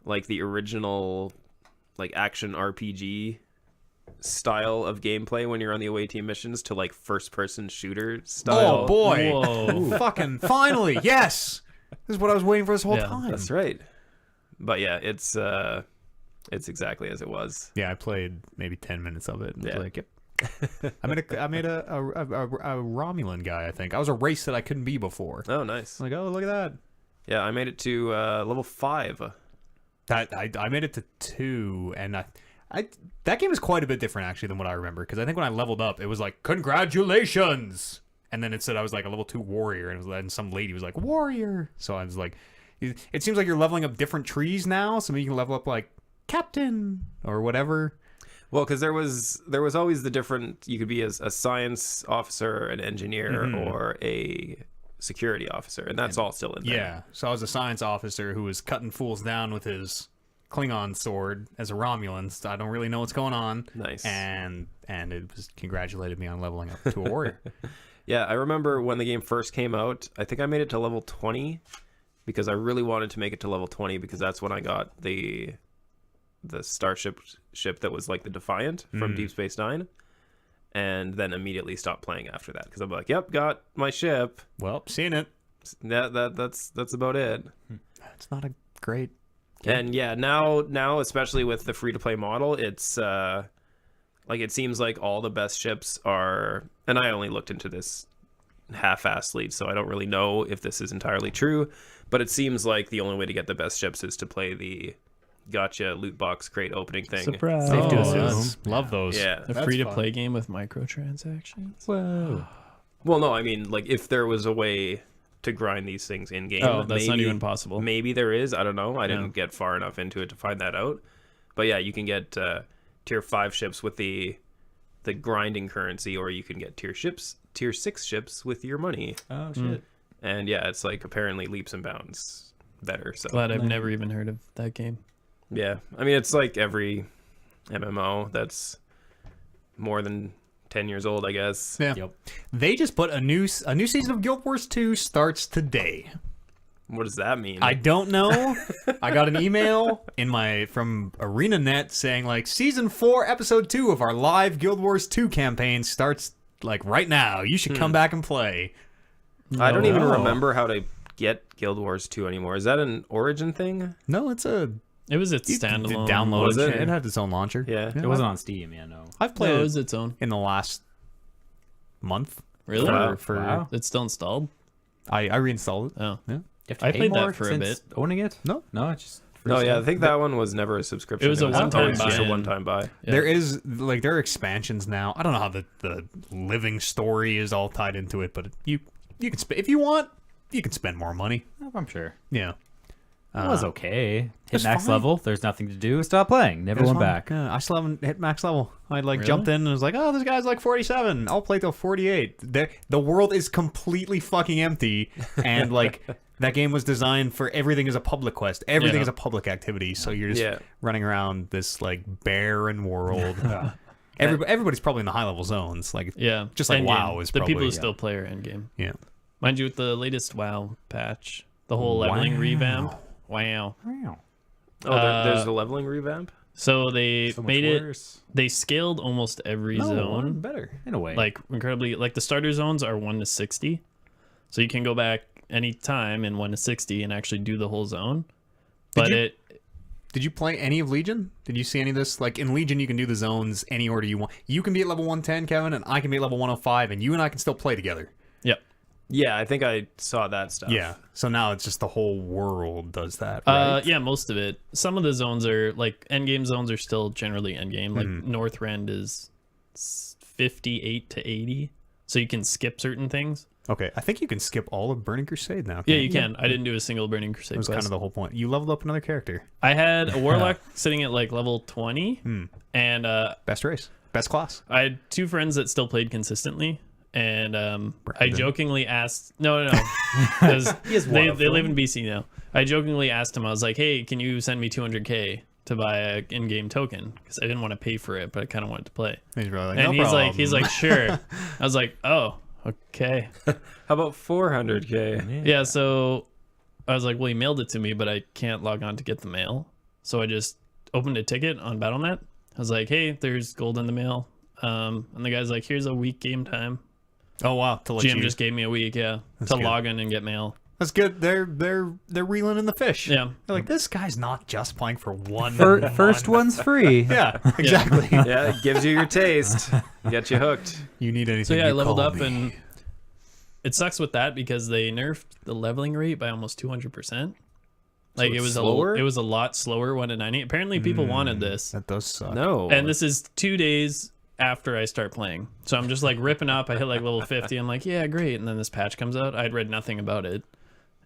like the original like action RPG style of gameplay when you're on the away team missions to like first person shooter style. Oh boy! Whoa. Fucking finally, yes! This is what I was waiting for this whole time. That's right. But yeah, it's exactly as it was. Yeah, I played maybe 10 minutes of it. And was Yeah. like, yep. I made a Romulan guy. I think I was a race that I couldn't be before. Oh, nice. Like, oh, look at that. Yeah, I made it to level 5. That I made it to 2, and that game is quite a bit different actually than what I remember. Because I think when I leveled up, it was like congratulations, and then it said I was like a level 2 warrior, and some lady was like warrior. So I was like, it seems like you're leveling up different trees now, so maybe you can level up like captain or whatever. Well, because there was always the different. You could be a science officer, an engineer, or a security officer, and that's all still in there. Yeah. So I was a science officer who was cutting fools down with his Klingon sword as a Romulan. So I don't really know what's going on. Nice. And it was congratulated me on leveling up to a warrior. Yeah, I remember when the game first came out. I think I made it to level 20 because I really wanted to make it to level 20 because that's when I got the starship ship that was like the Defiant from Deep Space Nine, and then immediately stopped playing after that because I'm like, yep, got my ship. Well, seen it. That's about it. It's not a great. And yeah, now especially with the free to play model, it's like it seems like all the best ships are. And I only looked into this half-assedly, so I don't really know if this is entirely true. But it seems like the only way to get the best ships is to play the gotcha loot box crate opening thing. Surprise. Safe to Oh, assume. that's- Love those. Yeah. A That's free to fun. play game with microtransactions. Whoa. Well, no, I mean, like if there was a way to grind these things in game. Oh, that's not even possible. Maybe there is. I don't know. I Yeah. didn't get far enough into it to find that out. But yeah, you can get tier 5 ships with the grinding currency, or you can get tier 6 ships with your money. Oh shit. And yeah, it's like apparently leaps and bounds better. So Glad I've never even heard of that game. yeah, I mean it's like every MMO that's more than 10 years old, I guess. Yeah. Yep. They just put a new season of Guild Wars 2 starts today. What does that mean? I don't know. I got an email from ArenaNet saying like season 4 episode 2 of our live Guild Wars 2 campaign starts like right now. You should come back and play. I don't even No. remember how to get Guild Wars 2 anymore. Is that an Origin thing? No, it's a It was its standalone. download. Was it? It had its own launcher. Yeah. It wasn't on Steam, yeah, no. I've played No, it it was its own. in the last month. Really? Wow. For It's still installed? I reinstalled it. Oh. Yeah. You have to I pay played that more for a since bit. owning it? No. No, it's just free No, yeah, I stuff. think that one was never a subscription. It was a one-time always just a buy-in. one-time buy. Yeah. There is like there are expansions now. I don't know how the living story is all tied into it, but you can if you want, you can spend more money. Oh, I'm sure. Yeah. It was okay. Hit was max fine. level. There's nothing to do. Stop playing. Never went back. Yeah, I still haven't hit max level. I like Really? jumped in and was like, oh, this guy's like 47. I'll play till 48. The world is completely fucking empty, and like that game was designed for everything is a public quest. Everything Yeah. is a public activity. So you're just Yeah. running around this like barren world. Everybody's probably in the high level zones. Like Yeah. Just like Endgame. WoW is the people probably- who still play are endgame. yeah. Mind you, with the latest WoW patch, the whole leveling Wow. revamp. Wow. Wow. Oh, there's the leveling revamp? So they So much made it. worse. They scaled almost every No, zone. better in a way. Like incredibly. Like the starter zones are 1 to 60, so you can go back any time in 1 to 60 and actually do the whole zone. But you- it Did you play any of Legion? Did you see any of this? Like in Legion, you can do the zones any order you want. You can be at level 110, Kevin, and I can be at level 105, and you and I can still play together. Yep. Yeah, I think I saw that stuff. Yeah. So now it's just the whole world does that, right? Yeah, most of it. Some of the zones are like endgame zones are still generally endgame. Like North Rend is 58 to 80, so you can skip certain things. Okay, I think you can skip all of Burning Crusade now. Yeah, you can. I didn't do a single Burning Crusade. That was kind of the whole point. You leveled up another character. I had a Warlock sitting at like level 20, and Best race, best class. I had two friends that still played consistently, and I jokingly asked, no, because they live in BC now. I jokingly asked him, I was like, hey, can you send me 200K to buy a in-game token? Because I didn't want to pay for it, but I kind of wanted to play. He's really like, And no problem. he's like, sure. I was like, oh, okay. How about 400K? Yeah, so I was like, well, he mailed it to me, but I can't log on to get the mail. So I just opened a ticket on Battle.net. I was like, hey, there's gold in the mail. And the guy's like, here's a week game time. Oh wow, to let GM you. just gave me a week, to good. log in and get mail. That's good. They're reeling in the fish. Yeah. They're like, this guy's not just playing for one. First one's free. Yeah, exactly. Yeah, it gives you your taste. Get you hooked. You need anything? So yeah, I you leveled call up, me. and it sucks with that because they nerfed the leveling rate by almost 200%. Like it's it was slower? it was a lot slower 1 to 90. Apparently people wanted this. That does suck. No. And this is 2 days after I start playing. So I'm just like ripping up. I hit like level 50. I'm like, yeah, great. And then this patch comes out. I'd read nothing about it.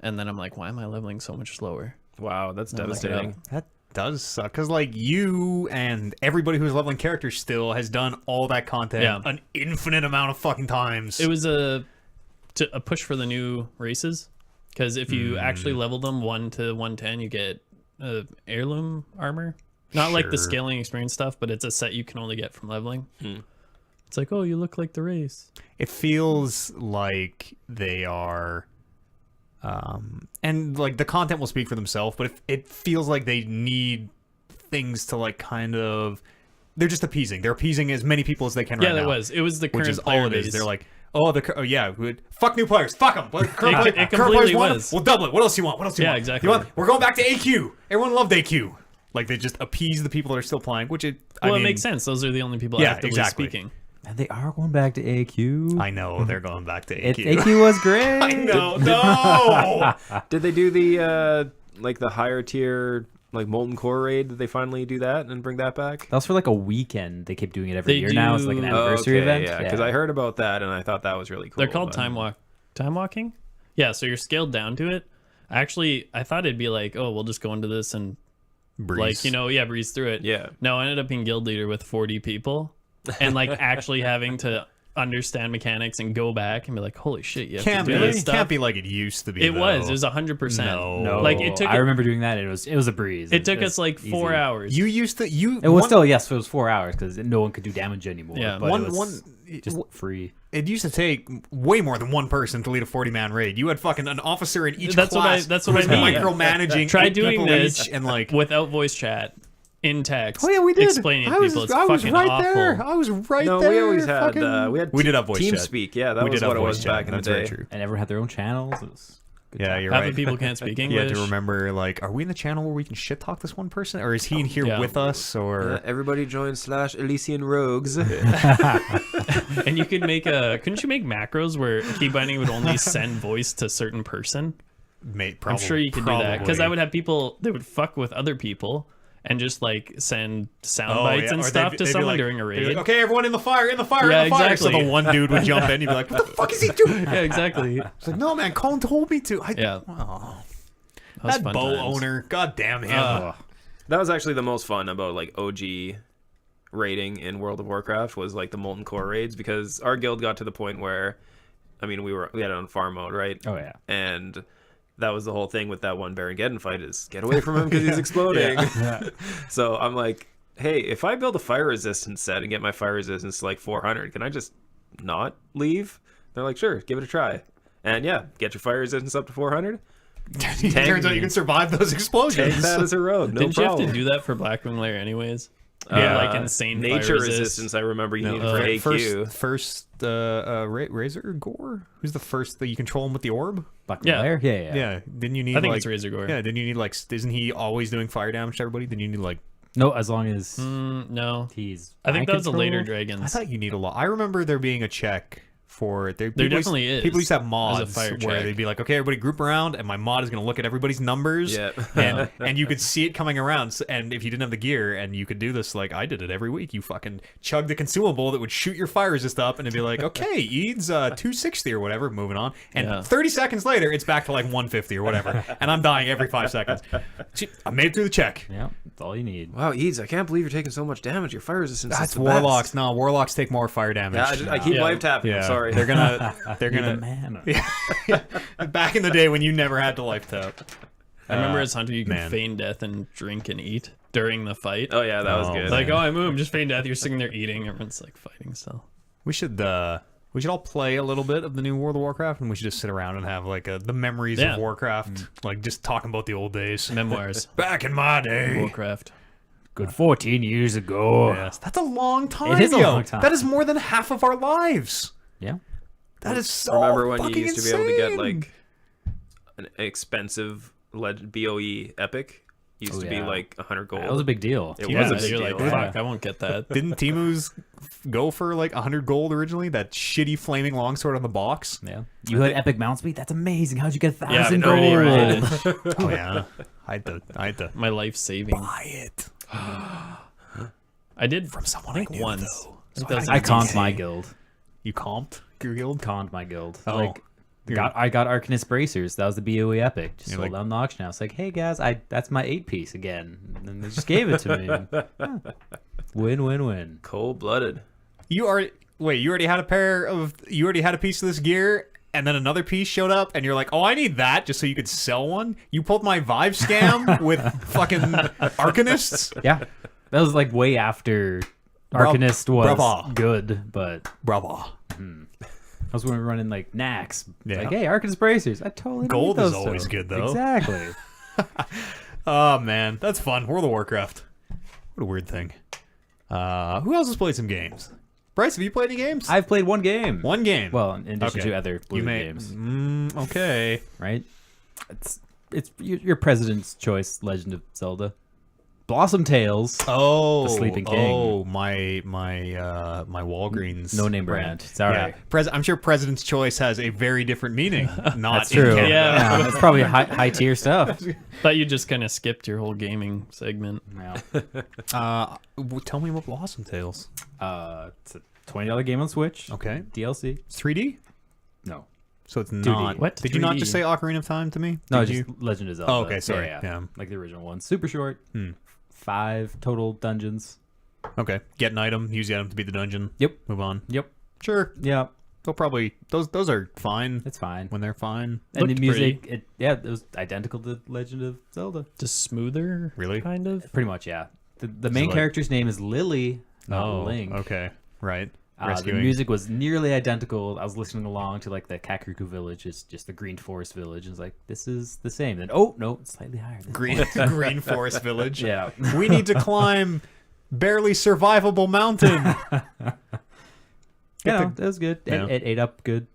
And then I'm like, why am I leveling so much slower? Wow, that's I'll look it devastating. up. That does suck. Because, like, you and everybody who's leveling characters still has done all that content an infinite amount of fucking times. It was a push for the new races. Because if you actually level them 1 to 110, you get heirloom armor. Not like the scaling experience stuff, but it's a set you can only get from leveling. It's like, oh, you look like the race. It feels like they are... and like the content will speak for themselves, but it feels like they need things to like kind of... They're just appeasing. They're appeasing as many people as they can right now. Yeah, it was the current which is player all it is. base. They're like, fuck new players. Fuck them. Current It current completely players want was. them. We'll double it. What else you want? What else you Yeah, want? exactly. We're going back to AQ. Everyone loved AQ. Like they just appease the people that are still playing, which it makes sense. Those are the only people actively speaking. And they are going back to AQ. I know they're going back to AQ. AQ was great. I know. No. Did they do the like the higher tier like Molten Core raid? Did they finally do that and bring that back? That was for like a weekend. They keep doing it every They year now. It's like an do- anniversary event. Yeah, because I heard about that and I thought that was really cool. They're called but- time walking. Yeah, so you're scaled down to it. Actually, I thought it'd be like, oh, we'll just go into this and Breeze. like, breeze through it. Yeah. No, I ended up being guild leader with 40 people and like actually having to understand mechanics and go back and be like, holy shit, you have Can't to be. do this stuff. Can't be like it used to be. It was. though. It was 100%. No. Like it took. I remember doing that. It was a breeze. It took us like 4 easy. hours. You used to. It was still it was 4 hours because no one could do damage anymore. Yeah. but One- it was one- just free. It used to take way more than one person to lead a 40-man raid. You had fucking an officer in each That's what class. that's who what I was mean. micromanaging. Try 8 doing people this each and like. without voice chat in text. Oh yeah, we did. Explaining to I was, people. It's I was fucking right awful. there. I was right No, there. we always had fucking- we did have voice chat. TeamSpeak. Yeah, that We was did what have it voice was chat. back in the That's very day. true. And everyone had their own channels. It was good Yeah, time. you're Half right. the people can't speak You English. had to remember, like, are we in the channel where we can shit talk this one person, or is he in here Yeah. with us, or Everybody join /Elysian Rogues. And you could make couldn't you make macros where key binding would only send voice to certain person? mate? I'm Probably, sure you could do that because I probably. would have people they would fuck with other people and just like send sound Oh, bites yeah. and Or stuff they'd to be someone like- during a they'd be raid. like, okay, everyone in the fire, in the fire, Yeah, in the fire. exactly. So the one dude would jump in and be like, what the fuck is he doing? Yeah, exactly. It's like, no, man, Colin told me to. Yeah. Oh, That was that fun bow times. owner, god damn him. That was actually the most fun about like OG raiding in World of Warcraft was like the Molten Core raids because our guild got to the point where, I mean, we had it on farm mode, right? Oh yeah. And that was the whole thing with that one Baron Geddon fight is get away from him because he's exploding. So I'm like, hey, if I build a fire resistance set and get my fire resistance to like 400, can I just not leave? They're like, sure, give it a try. And yeah, get your fire resistance up to 400. Turns out you can survive those explosions. Take that as a rogue, no Didn't problem. you have to do that for Blackwing Lair anyways? Yeah, like insane nature fire resistance. I remember you needed for AQ. First, Razor Gore. Who's the first that you control him with the orb? Buckler? Yeah. Didn't you need? I think like, it's Razor Gore. Yeah. Didn't you need like? Isn't he always doing fire damage to everybody? Didn't you need like? No, as long as No, he's. I think that was the later I dragons. thought you need a lot. I remember there being a check for it. There definitely is. People used to have mods as a fire where check. they'd be like, okay, everybody group around, and my mod is going to look at everybody's numbers. Yeah. and you could see it coming around. And if you didn't have the gear, and you could do this, like I did it every week, you fucking chug the consumable that would shoot your fire resist up, and it'd be like, okay, Eads 260 or whatever, moving on. And 30 seconds later, it's back to like 150 or whatever, and I'm dying every 5 seconds. I made it through the check. Yeah, that's all you need. Wow, Eads, I can't believe you're taking so much damage. Your fire resistance That's is the warlocks. best. No, warlocks take more fire damage. Yeah, I keep live tapping. I'm sorry. They're gonna. Man. Back in the day when you never had to life tap. I remember as Hunter, you could man. feign death and drink and eat during the fight. Oh yeah, that was good. Like, oh, I moved, just feign death. You're sitting there eating. Everyone's like fighting still. We should all play a little bit of the new World of Warcraft, and we should just sit around and have like the memories of Warcraft, like just talking about the old days. Memoirs. Back in my day. Warcraft. Good 14 years ago. Yes, that's a long time. It is a yo. long time. That is more than half of our lives. Yeah. That is so Remember when you fucking used to be able to get insane. like an expensive BOE epic? Used to be yeah. like 100 gold. That was a big deal. It Yeah, was a big you're deal. like, fuck, I won't get that. Didn't Timu's go for like 100 gold originally? That shitty flaming longsword on the box. Yeah. You had epic mount speed? That's amazing. How'd you get 1,000 Yeah, pretty gold? right. Oh yeah, I had to My life saving. buy it I did from someone I think I knew, once. though. I think that was I in conned DC. my guild. You comped your guild? Conned my guild. Oh. Like, I got Arcanist Bracers. That was the BOE epic. Just You're sold like- down the auction house. Like, hey guys, that's my 8-piece again. And then they just gave it to me. Yeah. Win. Cold-blooded. You already had a piece of this gear, and then another piece showed up, and you're like, oh, I need that just so you could sell one. You pulled my Vive scam with fucking Arcanists. Yeah. That was like way after Arcanist was brava. good, but Bravo. I was when we were running like Nax. Yeah. Like, hey, Arcanist Bracers. I totally Gold need is those always too. good, though. Exactly. Oh man, that's fun. World of Warcraft. What a weird thing. Who else has played some games? Bryce, have you played any games? I've played one game. One game. Well, in addition Okay. to other Blizzard games, Okay. right? It's your President's Choice Legend of Zelda. Blossom Tales. Oh, The Sleeping King. Oh, my Walgreens. No name brand. Sorry. Yeah. I'm sure President's Choice has a very different meaning. Not That's true. In Canada. Yeah. It's probably high tier stuff. Thought you just kind of skipped your whole gaming segment. Yeah. Tell me about Blossom Tales. It's a $20 game on Switch. Okay. DLC. It's 3D? No. So it's not. What? Did you not 3D? just say Ocarina of Time to me? No, Did just you? Legend of Zelda. Oh, okay, sorry. Yeah. Yeah. Like the original one. Super short. 5 total dungeons. Okay. Get an item. Use the item to beat the dungeon. Yep. Move on. Yep. Sure. Yeah. They'll probably those are fine It's fine. when they're fine. And the Looked music, it was identical to Legend of Zelda. Just smoother, Really? kind of. Pretty much, yeah. The main like- character's name is Lily, not Link. Okay. Right. The Rescuing. music was nearly identical. I was listening along to like the Kakuku village, it's just the Green Forest village. And it's like, this is the same. Then, oh, no, it's slightly higher. Than Green Forest Village. Yeah. We need to climb barely survivable mountain. Yeah, that was good. Yeah. It ate up good,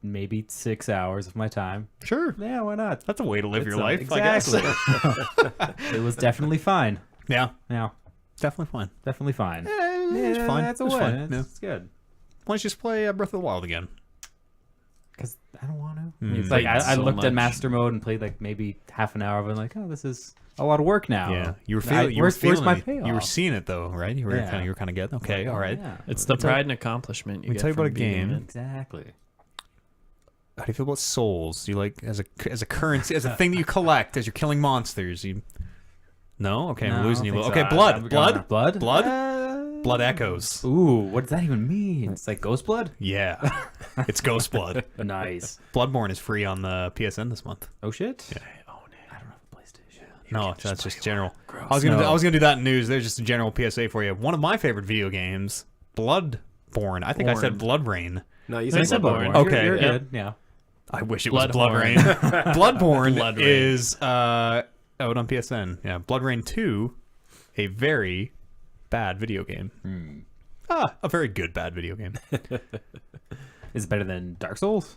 maybe 6 hours of my time. Sure. Yeah, why not? That's a way to live It's your life, I guess. Exactly. It was definitely fine. Yeah. Yeah, Definitely fine. definitely fine. It's fine. That's a It's win. fine. It's, Yeah. it's good. Why don't you just play Breath of the Wild again? Because I don't want to. Mm. It's like I So looked at much. master mode and played like maybe half an hour of it. And like, oh, this is a lot of work now. Yeah. You were I- feeling. You were where's feeling. my it. payoff? You were seeing it though, right? You were Yeah. kind of getting. Okay. All right. Yeah. It's the pride and accomplishment you me get tell you from about a beating game. it. Exactly. How do you feel about souls? Do you like as a currency, as a thing that you collect as you're killing monsters? You. No. Okay. No, I'm I losing don't you. think Okay. so. Blood. I'm Blood. Blood. Blood. Blood echoes. Ooh, what does that even mean? It's like Ghost Blood. Yeah. It's Ghost Blood. Nice. Bloodborne is free on the PSN this month. Oh shit. Yeah. I don't have a PlayStation. No, that's just general. Gross. I was gonna No. do that in news. There's just a general PSA for you. One of my favorite video games, Bloodborne. I think I said Blood Rain. No, you I said said Bloodborne. Bloodborne. Okay, You're yeah. good. Yeah. I wish it was Bloodhorn. Blood Rain. Bloodborne Blood Rain. is out on PSN. Yeah, Blood Rain 2, a very, bad video game. A very good bad video game. Is it better than Dark Souls?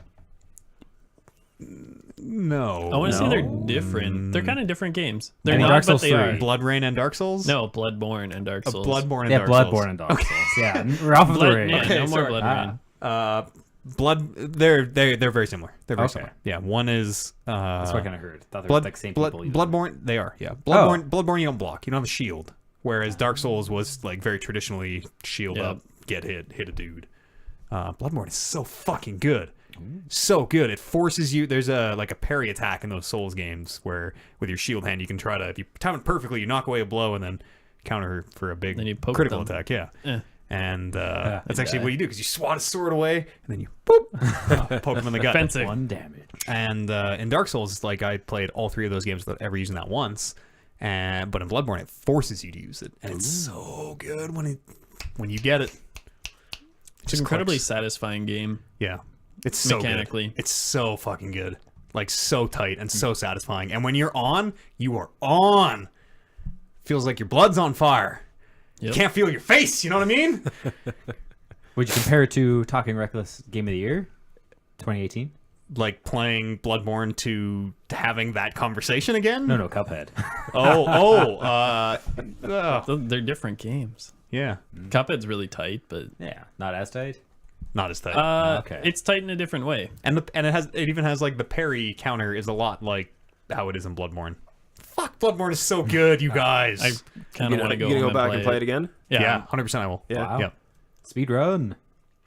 No. I want to say they're different. They're kind of different games. They're I mean, not, Dark but Souls they 3. are. Blood Rain and Dark Souls? No, Bloodborne and Dark Souls. Bloodborne and Yeah, Dark Bloodborne Souls. and Dark Souls. Yeah, we're off of the ring. Yeah, Okay, no more sorry. Blood Rain. They're very similar. They're very Okay. similar. Yeah, one is That's what I kind of heard. Thought they were Blood, like same Blood, people. Bloodborne. They are, yeah. Bloodborne, you don't block. You don't have a shield. Whereas Dark Souls was like very traditionally shield Yep. up, get hit a dude. Bloodborne is so fucking good. So good. It forces you. There's a parry attack in those Souls games where with your shield hand you can try to, if you time it perfectly, you knock away a blow and then counter for a big Then you poke critical them. attack. Yeah. Eh. And that's you actually die. what you do because you swat a sword away and then you boop, poke him in the gut. Fencing. 1 damage. And in Dark Souls, like I played all 3 of those games without ever using that once. But in Bloodborne, it forces you to use it, and it's so good when you get it. It's an incredibly satisfying game. Yeah, it's so Mechanically. good. It's so fucking good, like so tight and so satisfying. And when you're on, you are on. Feels like your blood's on fire. You Yep. can't feel your face. You know what I mean? Would you compare it to Talking Reckless Game of the Year 2018? Like playing Bloodborne to having that conversation again? No, Cuphead. They're different games. Yeah, Cuphead's really tight, but Yeah, not as tight. not as tight. Okay. it's tight in a different way. And it even has like the parry counter is a lot like how it is in Bloodborne. Fuck, Bloodborne is so good, you guys. I kind of want to go. You gonna home go back and play it again? Yeah, 100% I will. Yeah. Wow. Yeah. Speed run.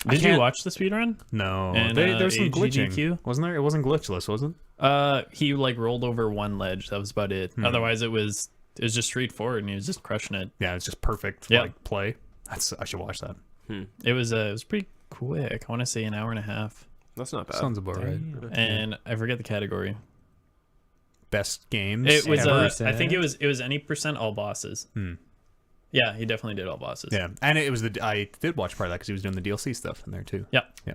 Did you can't- watch the speedrun? No, And, there's some glitching, AGDQ? wasn't there? It wasn't glitchless, was it? He like rolled over one ledge. That was about it. Otherwise, it was just straightforward, and he was just crushing it. Yeah, it's just perfect. Yeah. Like play. I should watch that. It was pretty quick. I want to say an hour and a half, That's not bad. Sounds about right. and I forget the category. Best games. It was ever. I think it was any percent all bosses. Yeah, he definitely did all bosses. Yeah, and it was I did watch part of that because he was doing the DLC stuff in there too. Yep. Yeah,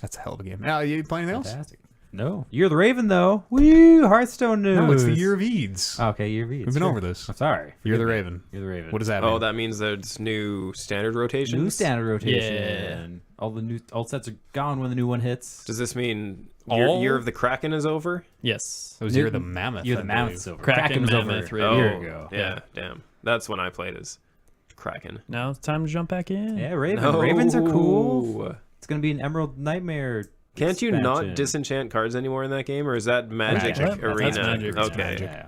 that's a hell of a game. Now, you play anything else? Fantastic. No. You're the Raven, though. Woo! Hearthstone news. No, it's the Year of Eads. Okay, Year of Eads. We've been over this. I'm sorry. You're the Forgive me. Raven. You're the Raven. What does that mean? Oh, that means there's new standard rotations. New standard rotation. Yeah. All the new sets are gone when the new one hits. Does this mean All? year of the Kraken is over? Yes. It was Year of the Mammoth. Year I of the believe. Mammoth's over. Kraken was Mammoth, over right. a year Oh, ago. Yeah, damn. That's when I played as Kraken. Now it's time to jump back in. Yeah, Raven. No. Ravens are cool. It's gonna be an Emerald Nightmare. Can't you not expansion. disenchant cards anymore in that game, or is that Magic Magic. Arena? That's Magic. That's Okay. Magic. Yeah.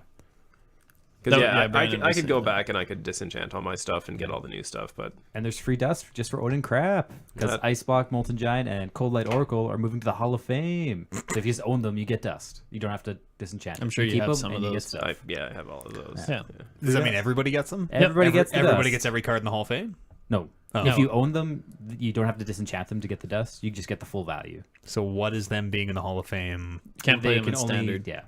Because That- yeah, yeah, I Brandon could was go saying back and I could disenchant all my stuff and get all the new stuff, but And there's free dust just for Odin Crap because That- Iceblock, Molten Giant, and Cold Light Oracle are moving to the Hall of Fame. So if you just own them, you get dust. You don't have to disenchant. I'm sure you keep have them some and of you get those. stuff. I have all of those. Yeah. Does that mean everybody gets them? Everybody gets the Everybody dust. gets every card in the Hall of Fame. No. Oh. If you own them, you don't have to disenchant them to get the dust. You just get the full value. So what is them being in the Hall of Fame? Can't play They them in can only- standard. Yeah.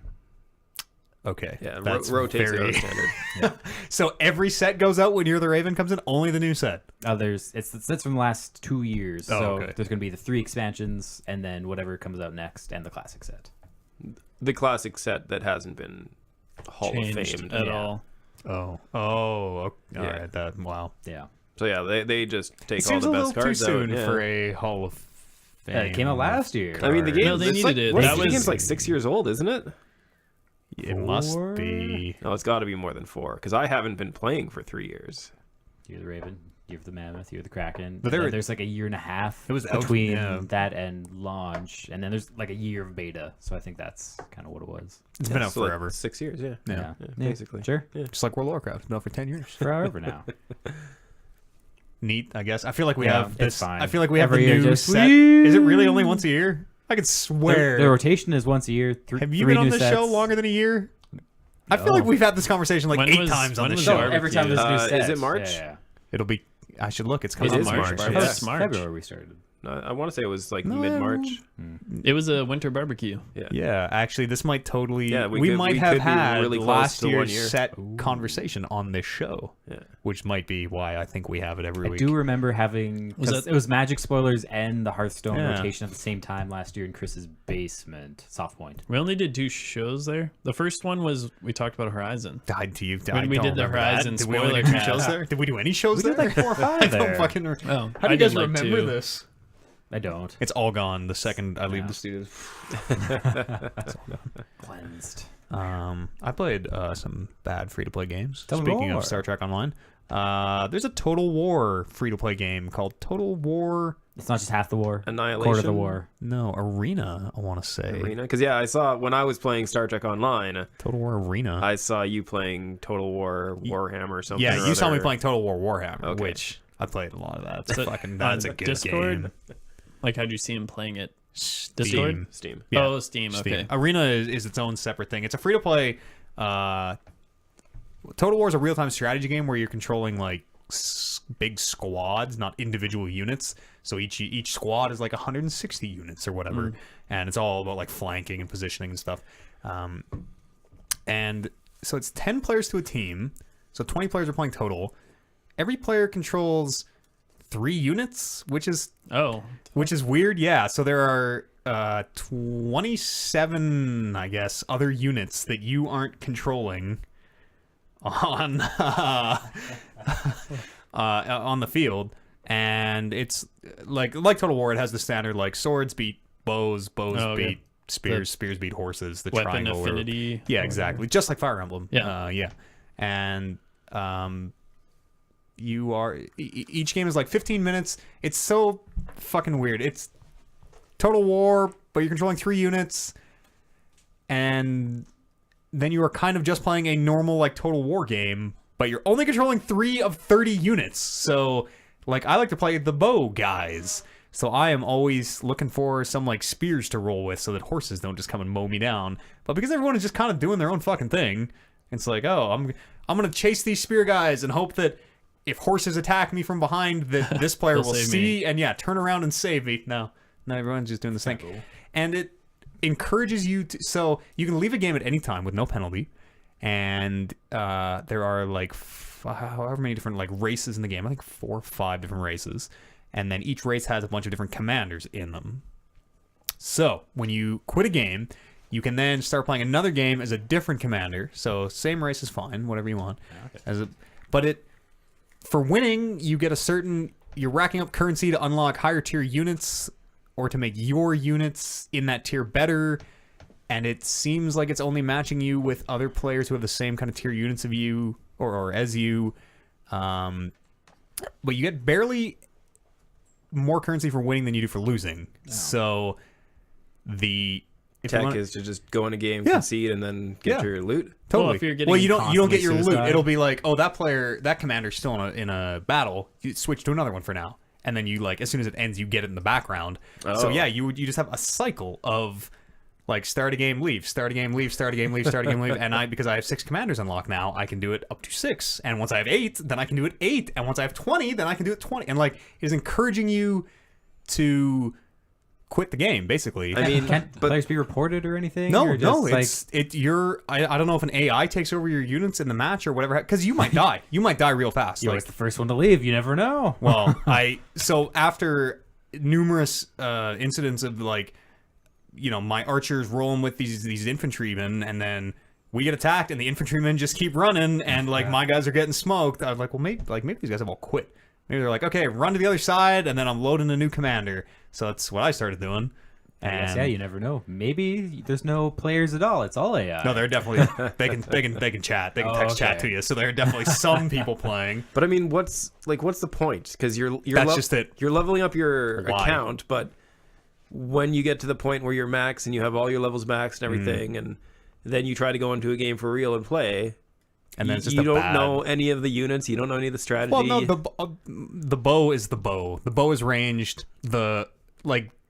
Okay. Yeah, that's rotates very... out of standard. So every set goes out when You're the Raven comes in. Only the new set. It's from the last 2 years. Oh, so okay. there's going to be the 3 expansions and then whatever comes out next and the classic set. The classic set that hasn't been Hall of Changed Famed. at Yeah. all. Oh. All Yeah. right. That wow. Yeah. So yeah, they just take It all seems the a best little too cards soon out. Yeah. for a Hall of Fame. It came out last year. I mean, the card. game. No, they it's needed like, it. what is That the was- game's like 6 years old, isn't it? It must 4? be. No, it's got to be more than 4 because I haven't been playing for 3 years. You're the Raven, you're the Mammoth, you're the Kraken. But And then there- there's like a year and a half It was out- between yeah. that and launch, and then there's like a year of beta. So I think that's kind of what it was. It's been out So, like, forever. 6 years, yeah. Yeah. Basically. Sure. Just like World of Warcraft. It's been out for 10 years. Forever now. Neat, I guess. I feel like we Yeah, have it's this. fine. I feel like we have Every the year new just, set. Is it really only once a year? I could swear. The rotation is once a year. Have you three been on new this sets. show longer than a year? I feel No. like we've had this conversation like When 8 was- times on when the was show. the Every time there's a new set. Is it March? Yeah. It'll be. I should look. It's coming It up is March. March, Yeah. yeah. Oh, it's March. February we started. I want to say it was like mid-March. It was a winter barbecue. Yeah, actually, this might totally. Yeah, we we might could have be had really close last to 1 year's year. set conversation on this show, Yeah. which might be why I think we have it every I week. do remember having it was Magic spoilers and the Hearthstone Yeah. rotation at the same time last year in Chris's basement, Soft Point. We only did 2 shows there. The first one was we talked about Horizon. Died to you. When we did the Horizon Did we only spoiler do 2 cast. shows there? Did we do any shows We there? did like 4 or 5 I there. don't fucking. Oh, How do you guys remember this? I don't. It's all gone the second I leave the studios. Cleansed. I played some bad free-to-play games. Tell me Speaking more. of Star Trek Online, there's a Total War free-to-play game called Total War. It's not just half the war. Annihilation. Quarter of the war. No, Arena. I want to say Arena, because I saw when I was playing Star Trek Online, Total War Arena. I saw you playing Total War Warhammer or something. Yeah, or you saw me other. playing Total War Warhammer, Okay. which I played a lot of that. It's So, fucking that's a on good Discord? game. Like, how'd you see him playing it? Steam. Discord? Steam. Yeah. Oh, Steam. Okay. Arena is its own separate thing. It's a free-to-play. Total War is a real-time strategy game where you're controlling like big squads, not individual units. So each squad is like 160 units or whatever, and it's all about like flanking and positioning and stuff. And so it's 10 players to a team. So 20 players are playing total. Every player controls 3 units, which is weird. Yeah. So there are 27, I guess, other units that you aren't controlling on on the field, and it's like Total War. It has the standard like swords beat bows, beat spears, spears beat horses. The Weapon triangle affinity. yeah, exactly, just like Fire Emblem. Yeah. Yeah, and you are each game is like 15 minutes. It's so fucking weird. It's Total War, but you're controlling 3 units, and then you are kind of just playing a normal like Total War game, but you're only controlling 3 of 30 units. So like I like to play the bow guys, so I am always looking for some like spears to roll with so that horses don't just come and mow me down. But because everyone is just kind of doing their own fucking thing, it's like, oh, I'm gonna chase these spear guys and hope that if horses attack me from behind, that this player will save see me. and turn around and save me. No, everyone's just doing this thing. Cool. And it encourages you to, so you can leave a game at any time with no penalty, and there are like however many different like races in the game. I think 4 or 5 different races, and then each race has a bunch of different commanders in them. So when you quit a game, you can then start playing another game as a different commander. So same race is fine, whatever you want. Okay. But for winning, you get you're racking up currency to unlock higher tier units or to make your units in that tier better. And it seems like it's only matching you with other players who have the same kind of tier units of you or as you. But you get barely more currency for winning than you do for losing. Oh. So Tech is to just go in a game, concede, and then get your loot. Totally. Well, if you're getting you don't get your loot. suicide. It'll be like, oh, that commander's still in a battle. You switch to another one for now, and then you like as soon as it ends, you get it in the background. So Oh. yeah, you just have a cycle of like start a game, leave, start a game, leave, start a game, leave, start a game, leave. And because I have 6 commanders unlocked now, I can do it up to 6. And once I have 8, then I can do it 8. And once I have 20, then I can do it 20. And like it is encouraging you to quit the game, basically. I mean, Can't but players be reported or anything? No, or just, I don't know if an AI takes over your units in the match or whatever, because you might die. You might die real fast. you're Like, always the first one to leave. You never know. well, so after numerous incidents of like, my archers rolling with these infantrymen, and then we get attacked, and the infantrymen just keep running, and like my guys are getting smoked. I was like, well, maybe these guys have all quit. Maybe they're like, okay, run to the other side, and then I'm loading a new commander. So that's what I started doing. And Yeah, you never know. Maybe there's no players at all. It's all AI. no, they're definitely they can chat, they can text chat to you. So there are definitely some people playing. But I mean, what's the point? Because you're That's just it. You're leveling up your Why? account, but when you get to the point where you're max and you have all your levels maxed and everything, and then you try to go into a game for real and play, And then it's just you a don't bad... know any of the units, you don't know any of the strategy. Well, no, the bow is the bow. The bow is ranged.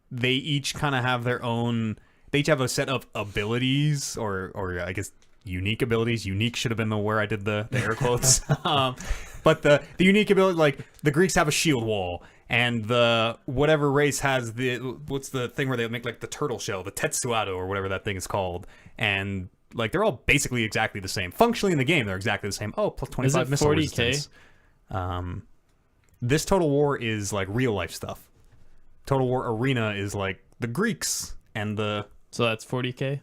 They each kind of have their own. They each have a set of abilities, or I guess unique abilities. Unique should have been the where I did the air quotes. But the unique ability, like the Greeks have a shield wall, and the whatever race has what's the thing where they make like the turtle shell, the Tetsuado or whatever that thing is called, and like they're all basically exactly the same. Functionally in the game, they're exactly the same. Oh, plus 25 missile 40K? resistance. This Total War is like real life stuff. Total War Arena is like the Greeks and the. So that's 40K.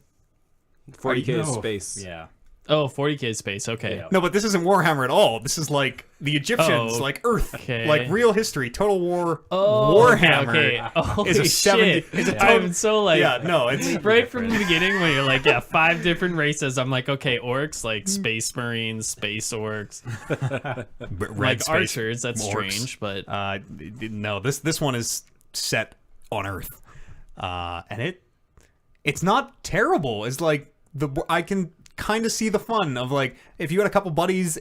40K is No. space. Yeah. Oh, 40K space. Okay. Yeah. No, but this isn't Warhammer at all. This is like the Egyptians, Oh, like Earth, okay. like real history. Total War Oh, Warhammer okay. Holy is a 70. shit. Is a total, I'm so like. yeah, no, it's Right from the beginning, when you're like, 5 different races, I'm like, okay, orcs, like space marines, space orcs, red like space archers. That's orcs. strange, but No, this one is set on Earth, and it's not terrible. It's like I can kind of see the fun of like if you had a couple buddies,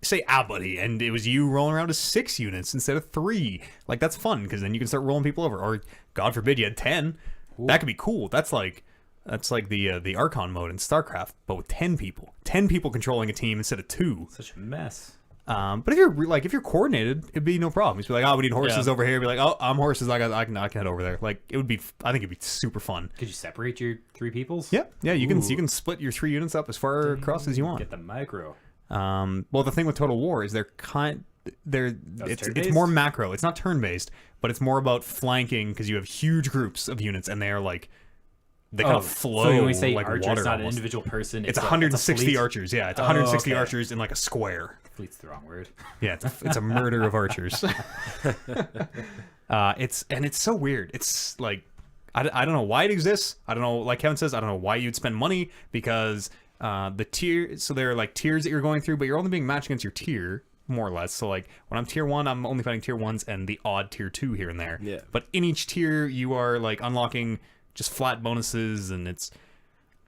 say a buddy, and it was you rolling around to 6 units instead of 3. Like that's fun because then you can start rolling people over. Or God forbid you had 10. Ooh. That could be cool. That's like the Archon mode in StarCraft, but with 10 people. 10 people controlling a team instead of 2. Such a mess. But if you're coordinated, it'd be no problem. Just be like, oh, we need horses over here. Be like, oh, I'm horses. I can head over there. Like it would be. I think it'd be super fun. Could you separate your 3 peoples? Yeah. You can split your 3 units up as far across as you want. Get the micro. Well, the thing with Total War is it's more macro. It's not turn based, but it's more about flanking because you have huge groups of units and they are like. They kind of flow so when we say like archer, water. it's not almost. an individual person. It's 160 fleet. archers. Yeah, it's 160 okay. archers in like a square. Fleet's the wrong word. Yeah, it's a murder of archers. It's so weird. It's like I don't know why it exists. I don't know. Like Kevin says, I don't know why you'd spend money because the tier. So there are like tiers that you're going through, but you're only being matched against your tier more or less. So like when I'm tier 1, I'm only fighting tier 1s and the odd tier 2 here and there. Yeah. But in each tier, you are like unlocking just flat bonuses, and it's.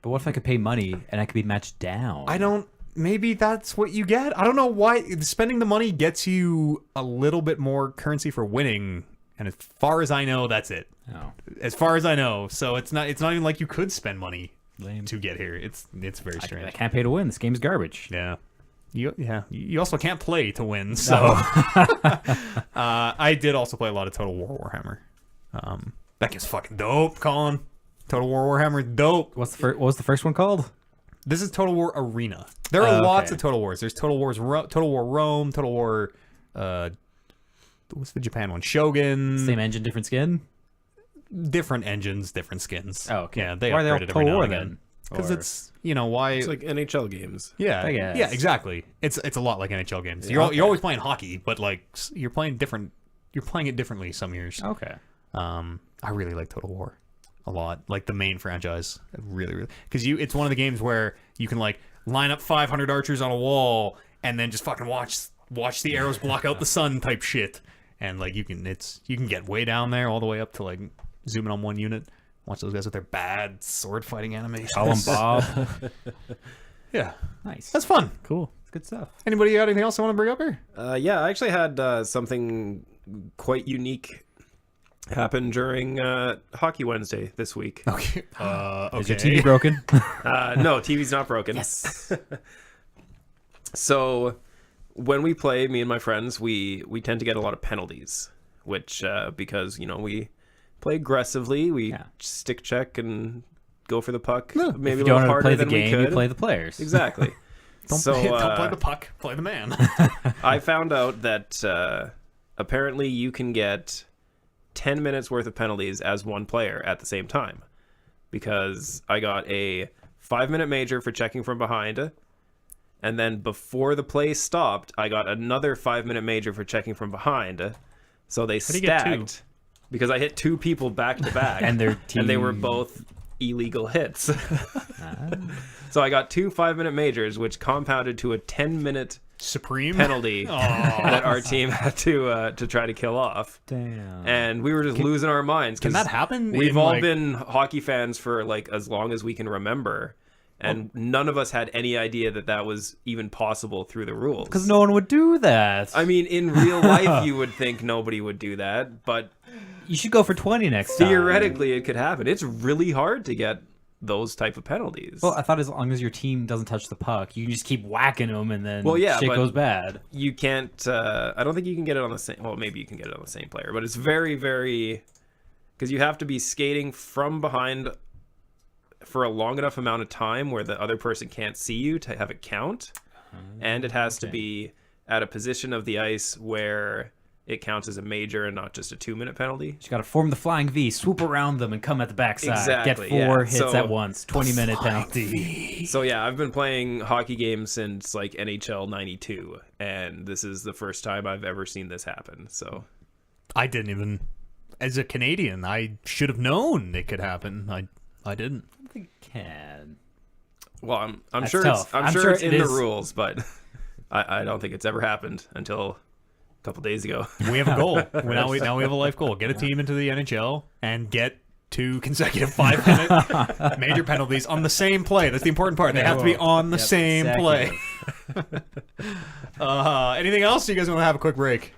But what if I could pay money and I could be matched down? Maybe that's what you get. I don't know why spending the money gets you a little bit more currency for winning, and as far as I know, that's it. Oh. As far as I know, so it's not even like you could spend money Lame. to get here. It's very strange. I can't pay to win. This game's garbage. Yeah. You also can't play to win. So I did also play a lot of Total War Warhammer. That game's fucking dope, Colin. Total War Warhammer, dope. What was the first one called? This is Total War Arena. There are lots of Total Wars. There's Total War Rome, Total War. What's the Japan one? Shogun. Same engine, different skin. Different engines, different skins. Oh, okay. Yeah, they Why are they all upgraded every Total now War and again. then? Because Or- it's why It's like NHL games. yeah I guess. yeah exactly. It's a lot like NHL games. Yeah, You're always playing hockey, but like you're playing different. You're playing it differently some years. Okay. I really like Total War a lot. Like the main franchise, really, because it's one of the games where you can like line up 500 archers on a wall and then just fucking watch the arrows block out the sun type shit. And like you can get way down there all the way up to like zoom in on one unit. Watch those guys with their bad sword fighting animations. Call him Bob. Yeah, Nice. that's fun. cool. It's good stuff. Anybody got anything else they want to bring up here? Yeah, I actually had something quite unique happen during Hockey Wednesday this week. Okay. Is your TV broken? No, TV's not broken. Yes. So when we play, me and my friends, we tend to get a lot of penalties, which because we play aggressively, we stick check and go for the puck, maybe If a you little don't harder play the than game, we could. you play the players. Exactly. Don't play the puck, play the man. I found out that apparently you can get 10 minutes worth of penalties as one player at the same time, because I got a 5-minute major for checking from behind, and then before the play stopped, I got another 5-minute major for checking from behind. So they do you get two? stacked because I hit 2 people back to back, And their team. and they were both illegal hits. So I got 2 5-minute majors, which compounded to a 10-minute Supreme penalty that our team had to try to kill off. Damn. And we were just losing our minds. Can 'cause that happen? We've in, all like- been hockey fans for like as long as we can remember, and none of us had any idea that was even possible through the rules. Because no one would do that. I mean, in real life, you would think nobody would do that, but you should go for 20 next time. theoretically, it could happen. It's really hard to get those type of penalties. Well, I thought as long as your team doesn't touch the puck, you can just keep whacking them, and then shit but goes bad. you can't. I don't think you can get it on the same. Well, maybe you can get it on the same player, but it's very, very because you have to be skating from behind for a long enough amount of time where the other person can't see you to have it count, and it has to be at a position of the ice where it counts as a major and not just a 2-minute penalty. You got to form the flying V, swoop around them, and come at the backside. Exactly, Get 4 yeah. hits So, at once. 20-minute penalty. So yeah, I've been playing hockey games since like NHL '92, and this is the first time I've ever seen this happen. So I didn't even, as a Canadian, I should have known it could happen. I didn't. I don't think it can. well, I'm That's sure tough. I'm sure it's in it the is. rules, but I don't think it's ever happened until a couple days ago. We have a goal. Now we have a life goal. Get a team into the NHL and get 2 consecutive 5-minute major penalties on the same play. That's the important part. They have to be on the same play. Anything else? You guys want to have a quick break?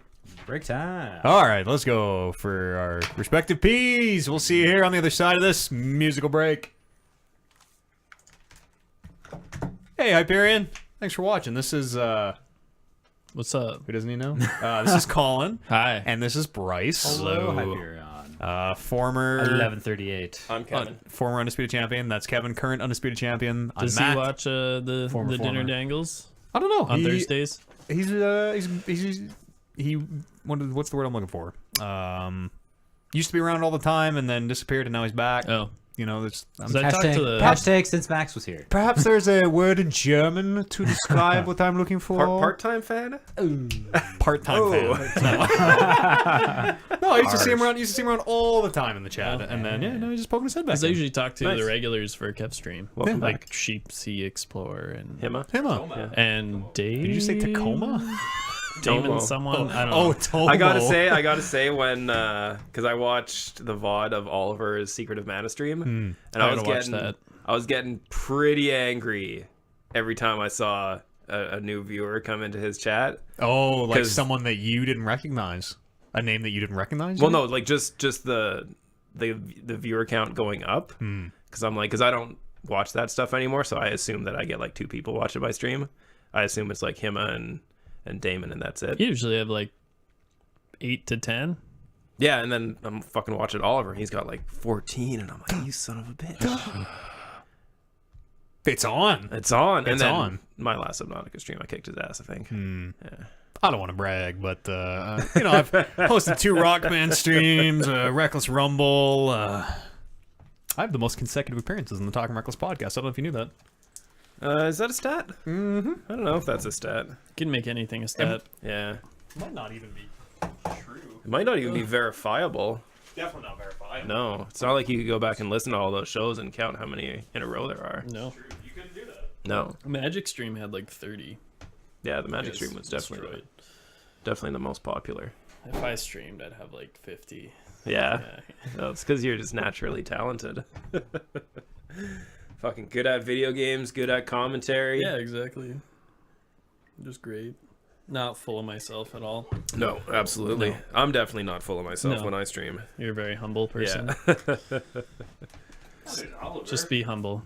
Break time. All right, let's go for our respective P's. We'll see you here on the other side of this musical break. Hey, Hyperion. Thanks for watching. This is, What's up? who doesn't he know? This is Colin. Hi. And this is Bryce. Hello, Hyperion. Former 1138. I'm Kevin. former undisputed champion. That's Kevin, current undisputed champion. I'm Does Matt. he watch the dinner dangles I don't know. on Thursdays? What's the word I'm looking for? Used to be around all the time and then disappeared, and now he's back. Oh, You know, there's so I talked to the Hashtag since Max was here. perhaps there's a word in German to describe what I'm looking for. Part-time fan? Part-time fan. No, I used to see him around. Used to see him around all the time in the chat, and then he's just poking his head back. Because I in. usually talk to Nice. the regulars for Kev stream, Welcome like back. Sheep Sea Explorer and Hima? Hima. and Dave. Did you say Tacoma? Damon Tomo. someone? I don't Oh, know. Tomo. I gotta say when because I watched the VOD of Oliver's Secret of Mana stream, and I I was gotta watch getting that. I was getting pretty angry every time I saw a new viewer come into his chat. Oh, like 'Cause- someone that you didn't recognize, a name that you didn't recognize. Well, no, like just the viewer count going up. Because I'm like, because I don't watch that stuff anymore, so I assume that I get like 2 people watching my stream. I assume it's like Hima and Damon, and that's it. You usually have like 8 to 10. Yeah, and then I'm fucking watching Oliver. He's got like 14, and I'm like, you son of a bitch. It's on. It's on. And It's then on. my last Subnautica stream, I kicked his ass, I think. I don't want to brag, but I've hosted 2 Rockman streams, Reckless Rumble. I have the most consecutive appearances in the Talking Reckless podcast. I don't know if you knew that. Is that a stat? Mm-hmm. I don't know if that's a stat. You can make anything a stat. Yeah. Might not even be true. It might not even be verifiable. Definitely not verified. No. It's not like you could go back and listen to all those shows and count how many in a row there are. No. You couldn't do that. No. Magic stream had like 30. Yeah, the Magic Yes, stream was definitely destroyed. definitely the most popular. If I streamed, I'd have like 50. Yeah. Yeah. No, it's because you're just naturally talented. Fucking good at video games, good at commentary. Yeah, exactly. Just great. Not full of myself at all. No, absolutely. No. I'm definitely not full of myself No. when I stream. You're a very humble person. Yeah. Just be humble.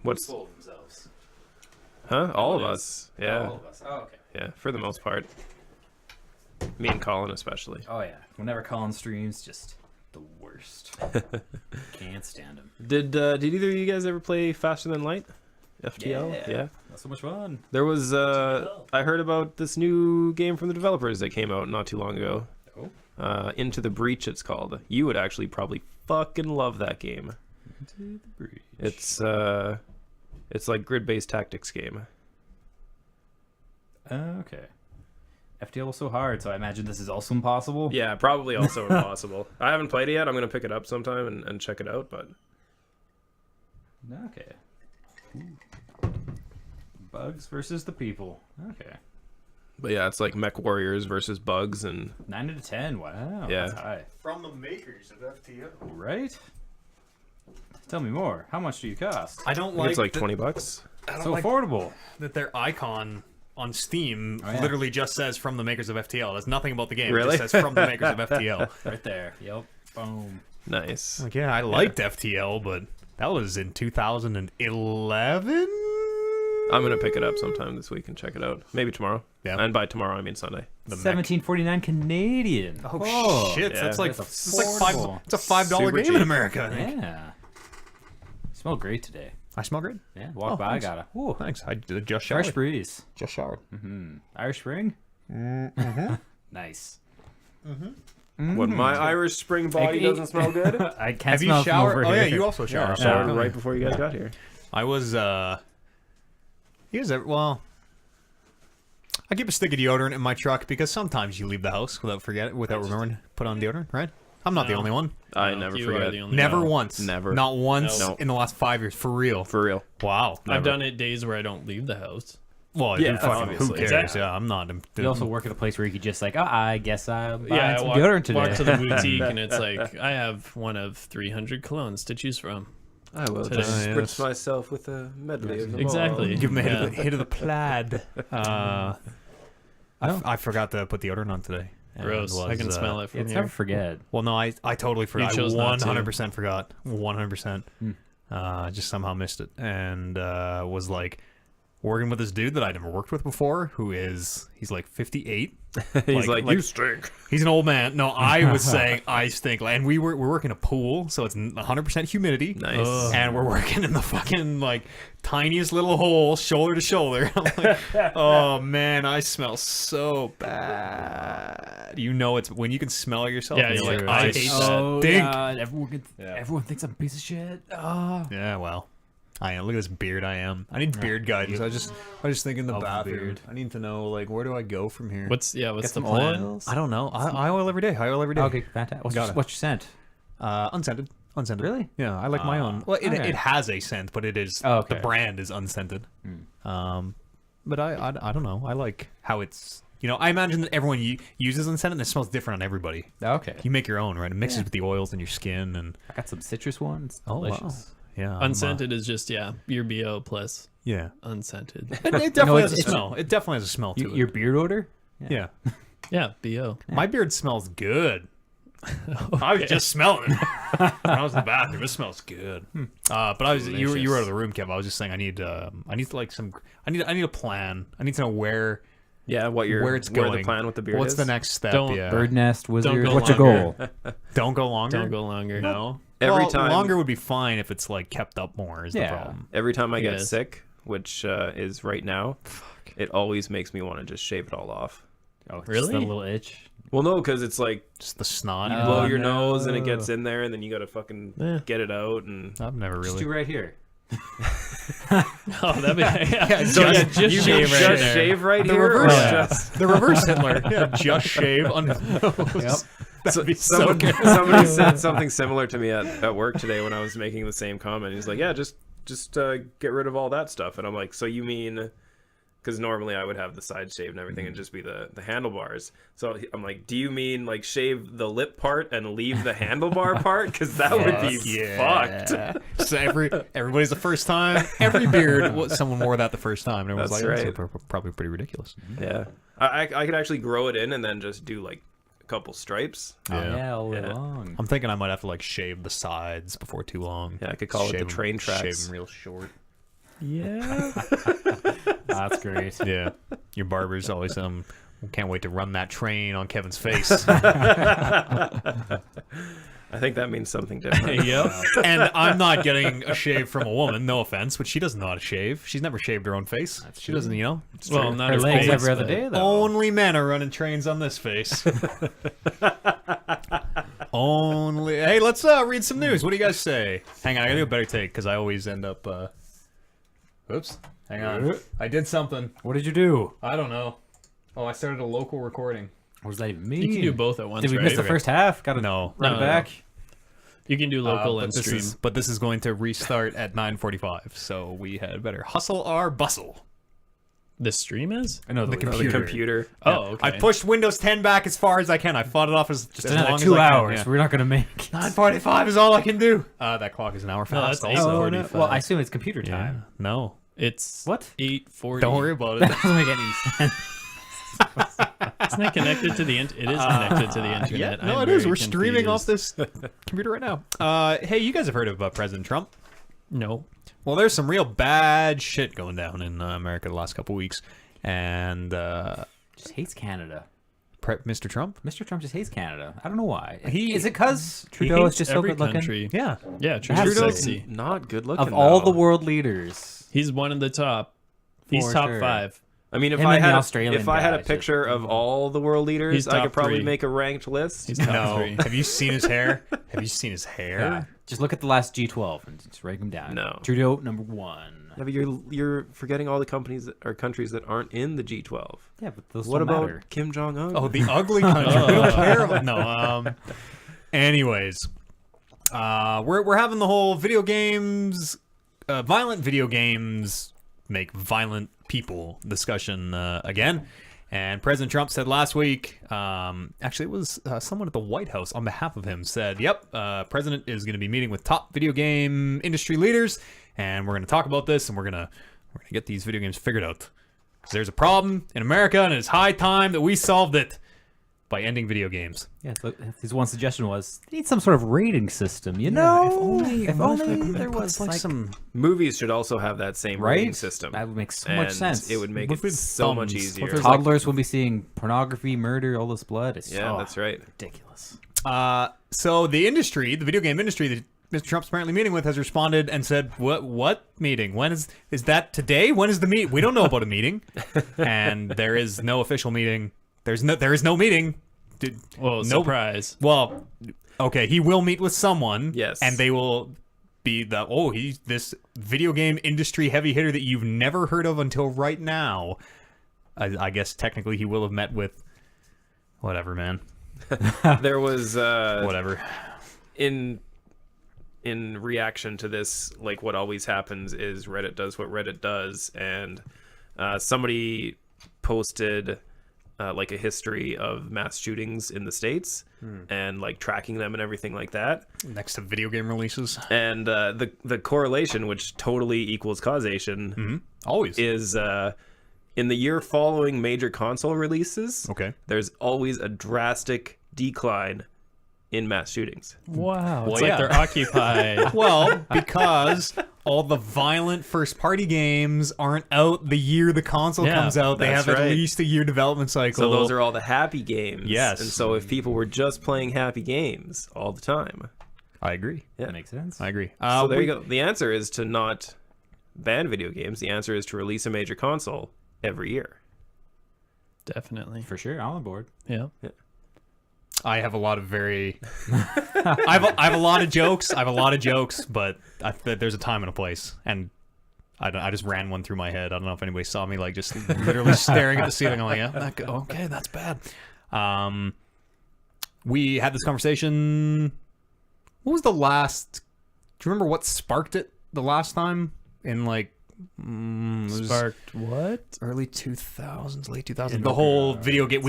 What's Full of themselves. huh? All of us. Yeah. All of us. Oh, okay. Yeah, for the most part. Me and Colin especially. Oh, yeah. Whenever Colin streams, just the worst. Can't stand him. Did either of you guys ever play Faster Than Light? FTL? Yeah. That's so much fun. There was I heard about this new game from the developers that came out not too long ago. Oh. Into the Breach it's called. You would actually probably fucking love that game. Into the breach. It's like grid-based tactics game. Okay. FTL was so hard, so I imagine this is also impossible. Yeah, probably also impossible. I haven't played it yet. I'm gonna pick it up sometime and check it out, but Okay. Ooh. Bugs versus the people. Okay. yeah, it's like mech warriors versus bugs and 9 out of 10. Wow. Yeah. That's high. From the makers of FTL. Right? Tell me more. How much do you cost? I don't I think it's like $20. So affordable. that their icon on Steam Oh, yeah. literally just says from the makers of FTL. There's nothing about the game. Really? It just says from the makers of FTL. Right there. Yep. Boom. Nice. Like, yeah, I liked FTL, but That was in 2011. I'm gonna pick it up sometime this week and check it out. Maybe tomorrow. Yeah. And by tomorrow I mean Sunday. 1749 Canadian. Oh, shit! yeah. That's like That's it's like affordable. It's a $5 Super game cheap. in America. I think. Yeah. Smell great today. I smell great. Yeah. Walk Oh, by, thanks. got a woo, Thanks. I just showered. fresh breeze. Just showered. Irish Spring. Mm-hmm. Nice. What, my Irish Spring body doesn't smell good? I can't Have you smell from showered? over Oh here. yeah, you also showered. Yeah. Showered right before you guys got here. I was well, I keep a stick of deodorant in my truck because sometimes you leave the house without remembering to put on deodorant, right? I'm not the No. only one. I No, never you forget. are the only Never one. once. Never. Not once Nope. in the last 5 years. For real. For real. Wow. I've done it days where I don't leave the house. Well, Yeah, who obviously. cares? Exactly. Yeah, I'm not. You also work at a place where you could just like, I guess I'll buy Yeah, I some walk, deodorant today. walk to the boutique and it's like I have one of 300 colognes to choose from. I will Today. just Yes. spritz myself with a medley of them Exactly. all. Give me a Yeah. hit of the plaid. I forgot to put deodorant on today. And Gross. I can smell it from It's here. never forget. Well, no, I totally forgot. I chose not to. 100% forgot. 100%. Just somehow missed it. And was like working with this dude that I'd never worked with before, he's like 58. He's like, you stink. He's an old man. No, I was saying I stink. And we're working a pool, so it's 100% humidity. Nice. And we're working in the fucking like tiniest little hole, shoulder to shoulder. I'm like, oh man, I smell so bad. You know, it's when you can smell yourself. Yeah, and you're you're like, like, I I hate that. stink. God, everyone thinks I'm a piece of shit. Oh. Yeah, well, I am. Look at this beard I am. I need beard guidance. I just think in the Love the bathroom. beard. I need to know like where do I go from here? What's Get the some plan? oils. I don't know. I oil every day. Okay, fantastic. What's Got it. your scent? Unscented. Unscented. Really? Yeah, I like my own. Well, okay. it has a scent, but it is Oh, okay. the brand is unscented. But I don't know. I like how it's. You know, I imagine that everyone uses unscented and it smells different on everybody. Okay. You make your own, right? It mixes with the oils in your skin and. I got some citrus ones. Oh, wow. Delicious. Yeah. Unscented is just your BO plus Yeah. unscented. It definitely has a it's- smell. It definitely has a smell to it. Your beard odor? Yeah. Yeah, BO. My beard smells good. I was just smelling it. When I was in the bathroom, it smells good. But I was you were out of the room, Kev. I was just saying I need a plan. I need to know where Yeah, where it's going. the plan with the beard What's is. the next step? Don't- yeah. Bird nest, wizard. go What's your longer. goal? Don't go longer. Don't go longer. No. Every Well, time- longer would be fine if it's like kept up more. Is the Yeah. problem? Every time I get Yes. sick, which is right now, it always makes me want to just shave it all off. Oh, just Really? a little itch. Well, no, because it's like Just the snot. you Oh, blow your no. nose and it gets in there, and then you got to fucking Yeah. get it out. And I've never Just really. do right here. Oh, that'd be yeah. So yeah, you just you shave just right there. shave right The here, or reverse, just the reverse Hitler. Yeah, just shave under the nose. That'd be so good. Somebody said something similar to me at work today when I was making the same comment. He's like, "Yeah, just get rid of all that stuff." And I'm like, "So you mean?" Because normally I would have the side shave and everything and just be the handlebars. So I'm like, "Do you mean like shave the lip part and leave the handlebar part? Because that would be fucked." So everybody's the first time. Every beard, someone wore that the first time, and everyone's That's like, right. "That's probably pretty ridiculous." Yeah, I could actually grow it in and then just do like a couple stripes. Yeah, all day Yeah. long. I'm thinking I might have to like shave the sides before too long. Yeah, I could call it the Shave 'em- train tracks. Shave 'em real short. Yeah. That's great. Yeah, your barber's always can't wait to run that train on Kevin's face. I think that means something different. Yep. And I'm not getting a shave from a woman, no offense, but she doesn't know how to shave. She's never shaved her own face. She doesn't, you know. Well, not Her her legs face, every other but- day, though. Only men are running trains on this face. Only. Hey, let's read some news. What do you guys say? Hang on, I gotta do a better take because I always end up. Oops. Hang on. I did something. What did you do? I don't know. Oh, I started a local recording. What does that even mean? You can do both at once, Did we right? miss the first half? Got to No. run No, it no. back. You can do local and stream. But this is going to restart at 9:45, so we had better hustle our bustle. The stream is? I know The Oh, computer. the computer. Oh, okay. I pushed Windows 10 back as far as I can. I fought it off as Just as another long 2 as I can, hours. yeah. We're not going to make. 9:45 is all I can do. That clock is an hour No, fast. that's also. 8:45. Well, I assume it's computer Yeah. time. No. It's What? 8:40. Don't worry about it. That doesn't make any sense. Isn't it connected to the It is connected to the internet. Yeah, no, I'm it is. very We're streaming off confused. this computer right now. Hey, you guys have heard of President Trump? No. Well, there's some real bad shit going down in America the last couple weeks, and Just hates Canada. Mr. Trump. Mr. Trump just hates Canada. I don't know why. He- Is it because He Trudeau hates is just so every good looking? country. Yeah, Yeah, Has Trudeau's to. sexy. Not good looking. Of all though. the world leaders, He's one of the top. He's For top sure. 5. I mean, if Him I and the had Australian if I had a guy, picture of all the world leaders, He's I top could probably 3. make a ranked list. He's top no. 3. Have you seen his hair? Have you seen his hair? yeah. Just look at the last G12 and just rank them down. No. Trudeau number 1. Yeah, but you're forgetting all the companies or countries that aren't in the G12. Yeah, but those What don't about matter. Kim Jong Un? Oh, the ugly country. We don't care about. No. Anyways, we're having the whole video games, violent video games make violent people discussion again. And President Trump said last week, actually it was someone at the White House on behalf of him said, yep, President is going to be meeting with top video game industry leaders, and we're going to talk about this, and we're going to get these video games figured out. Because there's a problem in America, and it's high time that we solved it by ending video games. Yeah, his one suggestion was they need some sort of rating system, you know? If only there was like some... Movies should also have that same right rating system. That would make so much And sense. It would make What it if so much thumbs? easier. What if Toddlers will be seeing pornography, murder, all this blood. It's Yeah, that's right. ridiculous. So the industry, the video game industry that Mr. Trump's apparently meeting with has responded and said, what meeting? When is that today? When is the meet? We don't know about a meeting. And there is no official meeting. There is no meeting. Well, No- surprise. Well, okay, he will meet with someone. Yes. And they will be he's this video game industry heavy hitter that you've never heard of until right now. I guess technically he will have met with whatever, man. There was Whatever. in reaction to this, like what always happens is Reddit does what Reddit does, and somebody posted like a history of mass shootings in the States and like tracking them and everything like that. Next to video game releases. And the correlation, which totally equals causation, Always. is in the year following major console releases, Okay. there's always a drastic decline in mass shootings. Wow. It's Well, like yeah. they're occupied. Well, because all the violent first-party games aren't out the year the console Yeah, comes out. They that's have at right. least a year development cycle. So those are all the happy games. Yes. And so if people were just playing happy games all the time, I agree. yeah. That makes sense. I agree. So there you go. The answer is to not ban video games. The answer is to release a major console every year. Definitely. For sure, I'm on board. Yeah. I have a lot of very... I have a lot of jokes. But there's a time and a place. And I just ran one through my head. I don't know if anybody saw me like just literally staring at the ceiling. I'm like, yeah, okay, that's bad. We had this conversation... What was the last... Do you remember what sparked it the last time? In like... it was Sparked what? early 2000s, late 2000s. The whole video game...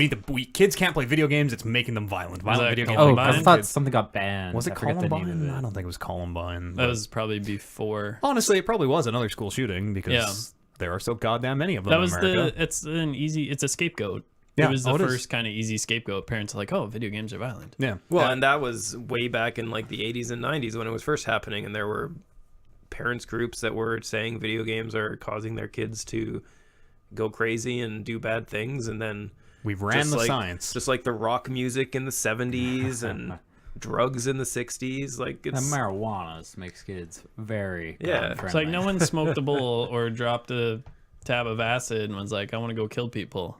Kids can't play video games. It's making them violent. Violent that video games. Oh, Columbine? I thought something got banned. Was it I forget the name of Columbine? it. I don't think it was Columbine. That but- was probably before. Honestly, it probably was another school shooting because Yeah. there are so goddamn many of them That in was America. it's a scapegoat. Yeah, It was the it is. first kind of easy scapegoat. Parents are like, oh, video games are violent. Yeah. Well, and that was way back in like the 80s and 90s when it was first happening, and there were parents groups that were saying video games are causing their kids to go crazy and do bad things, and then We've ran just the like, science. just like the rock music in the 70s and drugs in the 60s, like And it's marijuana makes kids very Yeah. It's like no one smoked a bowl or dropped a tab of acid and was like, I want to go kill people.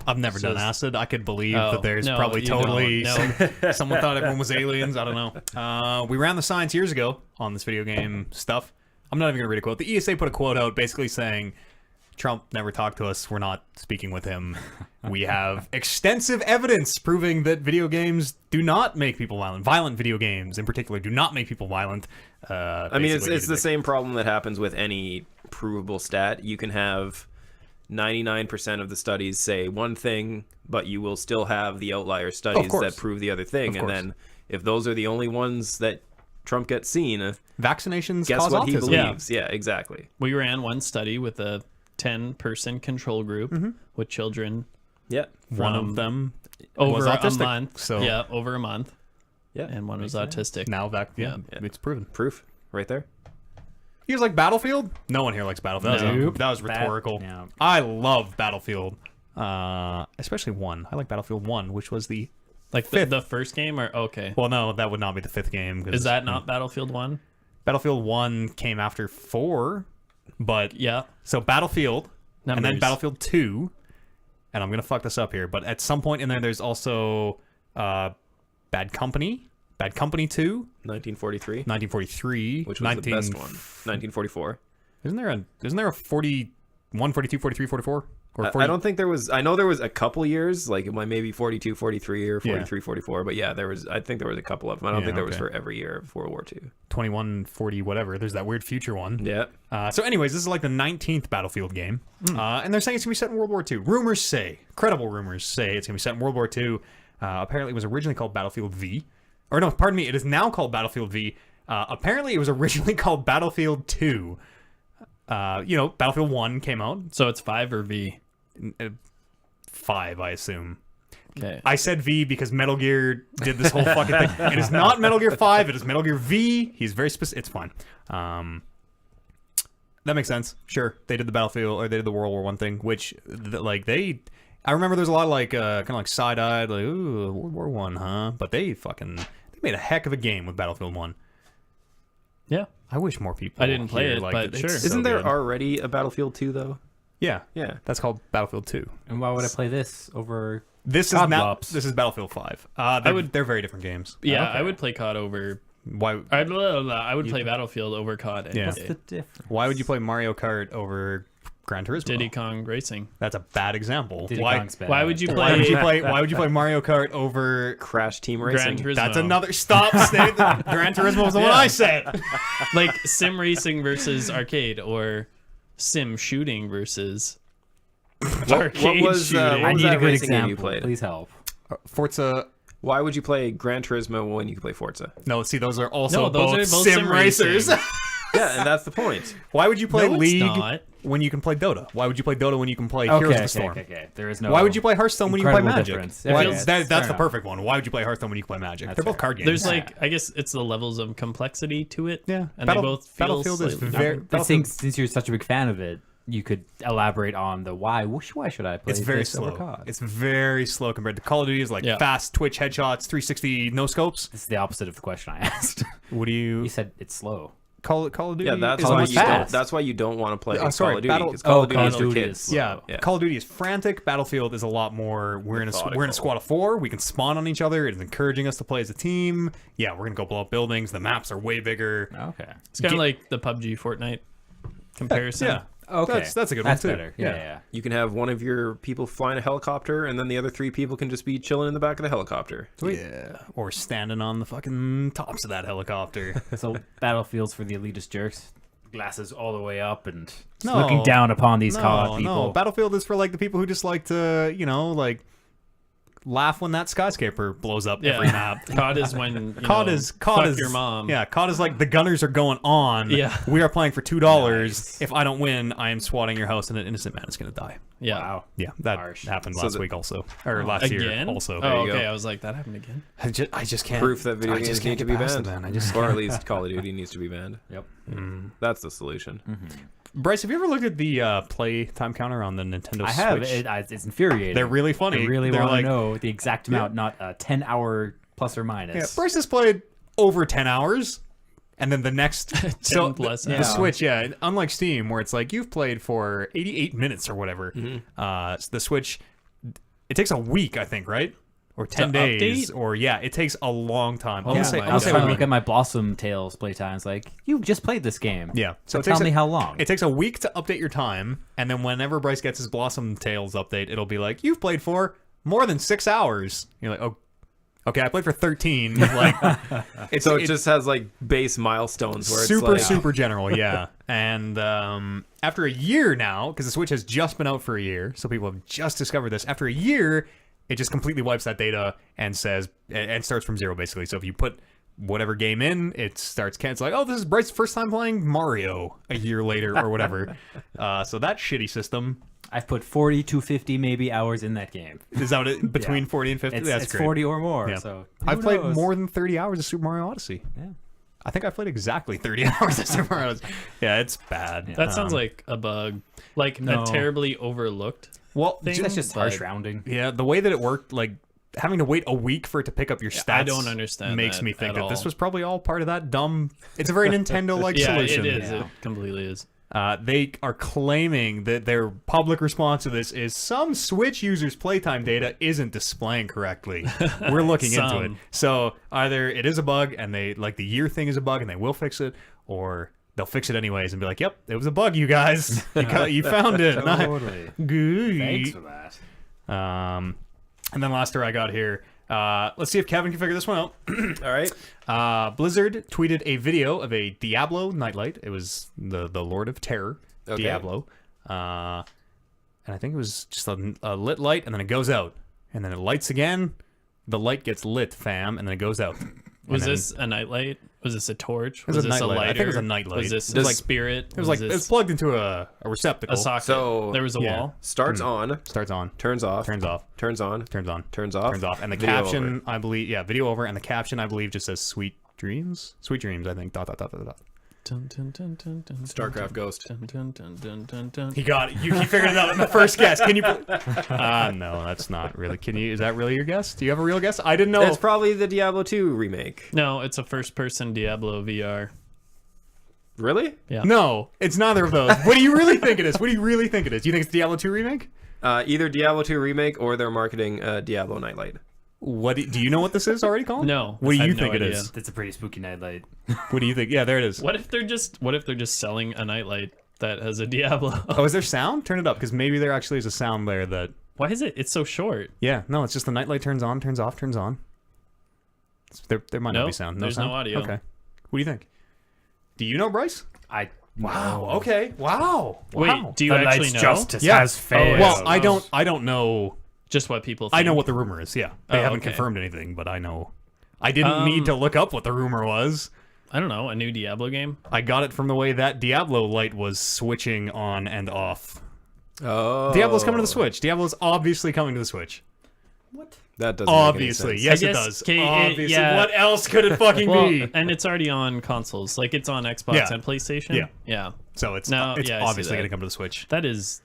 I've never done just- acid. I could believe Oh, that there's no, probably you totally don't. No. someone thought everyone was aliens. I don't know. We ran the science years ago on this video game stuff. I'm not even going to read a quote. The ESA put a quote out basically saying, Trump never talked to us. We're not speaking with him. We have extensive evidence proving that video games do not make people violent. Violent video games, in particular, do not make people violent. I mean, it's the same problem that happens with any provable stat. You can have 99% of the studies say one thing, but you will still have the outlier studies course. that prove the other thing. Of And course. then if those are the only ones that Trump gets seen, Vaccinations guess cause what he autism. believes. Yeah, exactly. We ran one study with a 10-person control group with children Yeah. One from of them over was a autistic. month. So Yeah, over a month. Yeah. And one was autistic. now Yeah. it's proven. Proof right there. You guys like Battlefield? No one here likes Battlefield. No. That was rhetorical. Yeah. I love Battlefield, especially 1. I like Battlefield 1, which was the Like the first game, or okay? well, no, that would not be the 5th game. Is that not Battlefield 1? Battlefield 1 came after 4, but Yeah. so Battlefield and then Numbers. Battlefield 2, and I'm gonna fuck this up here, but at some point in there's also Bad Company 2, 1943, 1943, which was the best one. 1944. Isn't there a 41, 42, 43, 44? Or 40? I don't think there was. I know there was a couple years, like maybe 42, 43, or 43, 44. But yeah, I think there was a couple of them. I don't think there was for every year of World War II. 21, 40, whatever. There's that weird future one. Yeah. So anyways, this is like the 19th Battlefield game. And they're saying it's going to be set in World War II. Rumors say, credible rumors say it's going to be set in World War II. Apparently it was originally called Battlefield V. Or no, pardon me, it is now called Battlefield V. Apparently it was originally called Battlefield 2. Battlefield 1 came out. So it's 5 or V? 5, I assume. Okay. I said V because Metal Gear did this whole fucking thing. It is not Metal Gear 5. It is Metal Gear V. He's very specific. It's fine. That makes sense. Sure, they did the Battlefield, or they did the World War I thing, which I remember there's a lot of like kind of like side-eyed, like, ooh, World War I, huh? But they made a heck of a game with Battlefield 1. Yeah. I wish more people. I didn't play here it, liked but It's sure. so Isn't there good. already a Battlefield 2 though? Yeah. Yeah. That's called Battlefield 2. And why would I play this over? This COD is now. Lops. This is Battlefield 5. They're very different games. Yeah, Okay. I would play COD over. Why? I would play Battlefield over COD. any Yeah. What's day. the difference? Why would you play Mario Kart over Gran Turismo? Diddy Kong Racing. That's a bad example. Diddy Why? Kong's bad. Why would you play? Why would you play? Why would you play Mario Kart over? Crash Team Gran Racing. Turismo? That's another. Stop. Gran Turismo was the one I said. Like sim racing versus arcade, or sim shooting versus arcade what was, shooting. what I was need a that good racing game example. you played? Please help. Forza. Why would you play Gran Turismo when you can play Forza? No, see, those are also No, those both, are both sim sim racers. racing. Yeah, and that's the point. Why would you play No, it's League not. when you can play Dota? Why would you play Dota when you can play Heroes of the Storm? Okay. There is no. Why would you play Hearthstone when you can play incredible Magic? difference. Why- Okay, that's fair the enough. perfect one. Why would you play Hearthstone when you can play Magic? That's They're both fair. card games. There's like, I guess it's the levels of complexity to it. yeah, and they both feel Battlefield is slightly very. different. I think Battlefield, since you're such a big fan of it, you could elaborate on the why. Why should I play? it's very this over slow. COD? It's very slow compared to Call of Duty. Is like Yeah. fast twitch headshots, 360 no scopes. This is the opposite of the question I asked. What do You you said it's slow. Call of Duty? Yeah, that's is why almost you don't. fast. That's why you don't want to play Oh, sorry, Call of Duty. Battle- Because Call of Duty Call is of for Duty kids. is slow. Yeah, Yeah. Call of Duty is frantic. Battlefield is a lot more. We're in a Methodical. squad of 4. We can spawn on each other. It is encouraging us to play as a team. Yeah, we're gonna go blow up buildings. The maps are way bigger. Okay. It's kind of like the PUBG Fortnite comparison. Yeah, Okay. that's a good That's one too. better. Yeah. You can have one of your people flying a helicopter, and then the other 3 people can just be chilling in the back of the helicopter. Yeah, or standing on the fucking tops of that helicopter. So Battlefield's for the elitist jerks. Glasses all the way up and just No. looking down upon these COD people. No, Battlefield is for like the people who just like to, like laugh when that skyscraper blows up every map. COD is when COD fuck is your mom. Yeah, COD is like the gunners are going on. Yeah. We are playing for $2. If I don't win, I am swatting your house and an innocent man is going to die. Yeah. Wow. Yeah, that Harsh. happened So last the- week also, or last year Again? also. Oh, you okay. go. I was like, that happened again. I just can't. Proof that video I just games can't need to get be past banned. it, man. I just Or at least Call of Duty needs to be banned. Yep. That's the solution. Bryce, have you ever looked at the play time counter on the Nintendo I have. Switch? It's infuriating. They're really funny. I really They're want to like, know the exact amount, not a 10-hour plus or minus. Yeah, Bryce has played over 10 hours, and then the next 10 plus the hours. Switch, yeah, unlike Steam, where it's like you've played for 88 minutes or whatever. The Switch, it takes a week, I think, right? Or 10 To days, update? or yeah, it takes a long time. Oh Yeah, my I was God. trying to look at my Blossom Tales playtimes. Like, you just played this game. Yeah, So it tell takes me a- how long. It takes a week to update your time, and then whenever Bryce gets his Blossom Tales update, it'll be like you've played for more than 6 hours. You're like, oh, okay, I played for 13. Like, it's So it just has like base milestones where super it's like, super general, yeah. And after a year now, because the Switch has just been out for a year, so people have just discovered this. After a year, it just completely wipes that data and says and starts from zero basically. So if you put whatever game in, it starts canceling. Oh, this is Bryce's first time playing Mario a year later or whatever. So that shitty system. I've put 40 to 50 maybe hours in that game. Is that it, between 40 and 50? It's, That's it's great. 40 or more. Yeah. So I've who played knows? more than 30 hours of Super Mario Odyssey. Yeah. I think I played exactly 30 hours of Super Mario Odyssey. Yeah, it's bad. That sounds like a bug, like a terribly overlooked. Well, thing, That's just harsh but- rounding. yeah, the way that it worked, like having to wait a week for it to pick up your stats. I don't understand Makes that me think at that this all. was probably all part of that dumb. It's a very Nintendo-like Yeah, solution. it is. It completely is. They are claiming that their public response to this is some Switch users' playtime data isn't displaying correctly. We're looking into it. Some. So either it is a bug and they like the year thing is a bug and they will fix it, or they'll fix it anyways and be like, "Yep, it was a bug, you guys. You found it." Totally. Good. Thanks for that. And then last story I got here. Let's see if Kevin can figure this one out. All right. Blizzard tweeted a video of a Diablo nightlight. It was the Lord of Terror, Okay. Diablo. And I think it was just a lit light, and then it goes out. And then it lights again. The light gets lit, fam, and then it goes out. Was this a nightlight? Was this a torch? was Was a this a nightlight. lighter? I think it was a nightlight. Was this It was a like- spirit? It was like this it's plugged into a receptacle. a socket? So- there was a Yeah. wall. Starts on, Starts on, turns off, turns off, turns on, turns on, turns off, turns off, and the video caption, over. I believe, video over, and the caption, I believe, just says "Sweet Dreams." Sweet Dreams, I think. Dot dot dot dot dot. Dun, dun, dun, dun, dun, StarCraft dun, Ghost. dun, dun, dun, dun, dun, dun. He got it. You figured it out in the first guess. Can you? No, that's not really. Can you? Is that really your guess? Do you have a real guess? I didn't know. It's probably the Diablo 2 remake. No, it's a first-person Diablo VR. Really? Yeah. No, it's neither of those. What do you really think it is? What do you really think it is? Do you think it's Diablo 2 remake? Either Diablo 2 remake or they're marketing Diablo Nightlight. What do you know what this is already, Colin? No, What do I you have no think it idea. is? It's a pretty spooky nightlight. What do you think? Yeah, there it is. What if they're just selling a nightlight that has a Diablo? Oh, is there sound? Turn it up, because maybe there actually is a sound there that. Why is it? It's so short. Yeah, no, it's just the nightlight turns on, turns off, turns on. There might not be Nope, sound. No there's sound? no audio. Okay. What do you think? Do you know, Bryce? Wow. Okay. Wow. Wait, do you The actually lights know? justice Yeah. has failed. Well, Yeah. I don't know. Just what people think. I know what the rumor is. Yeah, they Oh, haven't okay. confirmed anything, but I know. I didn't need to look up what the rumor was. I don't know, a new Diablo game? I got it from the way that Diablo light was switching on and off. Oh. Diablo's coming to the Switch. Diablo's obviously coming to the Switch. That doesn't Obviously, make any yes, sense. it guess- does. okay, Obviously, yeah. what else could it fucking Well, be? and it's already on consoles. Like, it's on Xbox Yeah. and PlayStation. Yeah. Yeah. So it's No, yeah, I see obviously that. going to come to the Switch. That is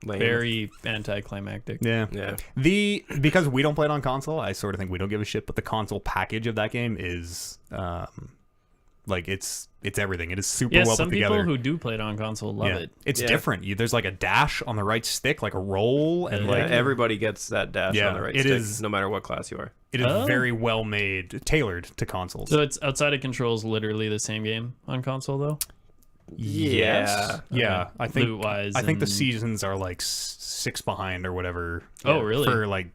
Lame. very anticlimactic. Yeah. Yeah. Because we don't play it on console, I sort of think we don't give a shit. But the console package of that game is like it's everything. It is super Yes, well some put people together. who do play it on console love it. It's Yeah. different. There's like a dash on the right stick, like a roll, and Yeah, like everybody gets that dash Yeah, on the right it stick, is- no matter what class you are. it is Oh. very well made, tailored to consoles. So it's outside of controls, literally the same game on console, though? Yes. Yeah. Okay. I think Loot-wise I think the and- seasons are like 6 behind or whatever. Oh, really? For like,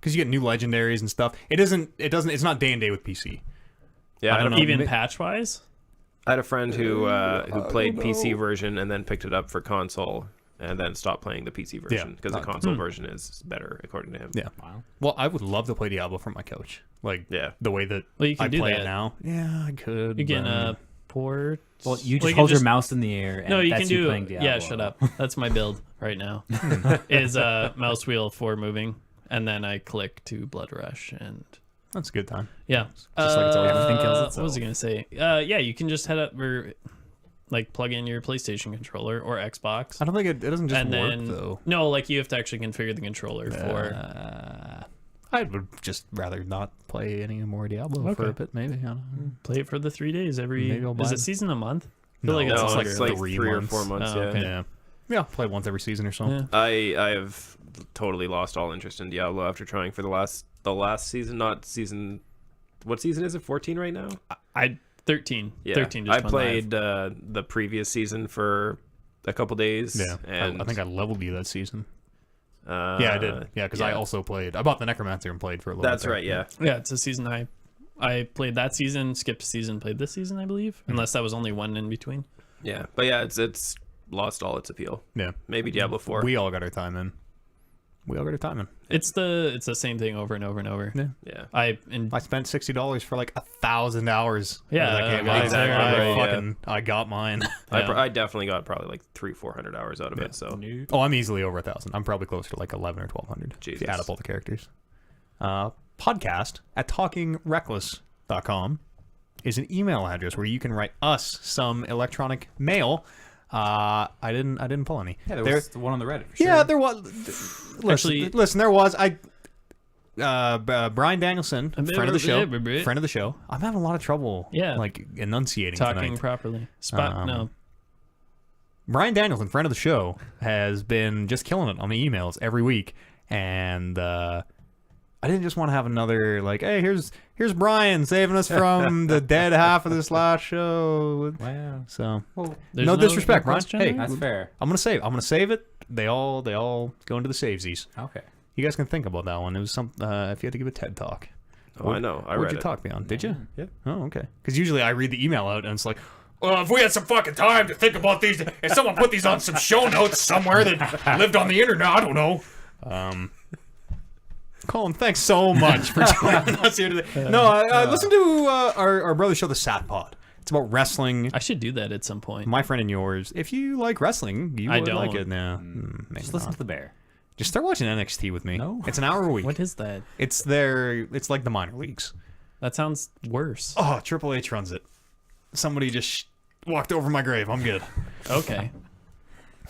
because you get new legendaries and stuff. It's not day and day with PC. Yeah, I don't know. Even patch-wise? I had a friend who played PC version and then picked it up for console and then stopped playing the PC version because the console version is better according to him. Yeah. Wow. Well, I would love to play Diablo from my couch. Like Yeah. the way that Well, you can I do play that. it now. Yeah, I could. You can but- port. Well, you Well, just hold your mouse in the air. And No, you that's can do. playing Diablo. Yeah, shut up. That's my build right now. Is mouse wheel for moving, and then I click to Blood Rush, and That's a good time. yeah. Just like it's always everything kills What itself. was I gonna say? Yeah, you can just head up or like plug in your PlayStation controller or Xbox, I don't think it doesn't just and work then though. no, like you have to actually configure the controller for. I would just rather not play any more Diablo for Okay. a bit. Maybe. I don't know. Play it for the 3 days every. Maybe I'll buy Is it. it season a month? I feel No, like it's No, longer. it's like 3 3 or months. 4 months. Oh, Yeah. okay. Yeah, play once every season or so. Yeah. I have totally lost all interest in Diablo after trying for the last season. Not season. What season is it? 14 right now. 13. Yeah. 13 just I went live. played the previous season for a couple days. Yeah, and I think I leveled you that season. yeah, Yeah, I did. Yeah, because I yeah. also played. I bought the Necromancer and played for a little That's bit. there. right. Yeah. Yeah, it's a season I played that season, skipped a season, played this season, I believe, unless that was only one in between. Yeah, but yeah, it's lost all its appeal. Yeah. Maybe Diablo 4. We all got our time in. It's the same thing over and over and over. Yeah. Yeah. I spent $60 for like 1,000 hours. Yeah, of that game. exactly right, I got mine. Yeah. I definitely got probably like 300-400 hours out of it. So Oh, I'm easily over 1,000. I'm probably closer to like 11 or 1,200. If Jesus. you add up all the characters. Podcast at talkingreckless.com. is an email address where you can write us some electronic mail. I didn't pull any. Yeah, there was one on the Reddit. For Yeah, sure. there was. Listen, there was. Brian Danielson, friend of the show. I'm having a lot of trouble, like enunciating talking tonight. properly. No. Brian Danielson, friend of the show, has been just killing it on the emails every week, and I didn't just want to have another like, hey, here's Brian saving us from the dead half of this last show. Wow. So, There's no disrespect, Brian. Hey, That's fair. I'm gonna save it. They all go into the savesies. Okay. You guys can think about that one. It was some if you had to give a TED talk. Oh, I know. What'd you talk me on? Did you? Yeah. Oh, okay. Because usually I read the email out and it's like, well, if we had some fucking time to think about these, if someone put these on some show notes somewhere that lived on the internet, I don't know. Colin, thanks so much for joining us here today. No, I listened to our brother's show, The Sat Pod. It's about wrestling. I should do that at some point. My friend and yours. If you like wrestling, you would like it now. Just listen to the bear. Just start watching NXT with me. No. It's an hour a week. What is that? It's like the minor leagues. That sounds worse. Oh, Triple H runs it. Somebody just walked over my grave. I'm good. Okay.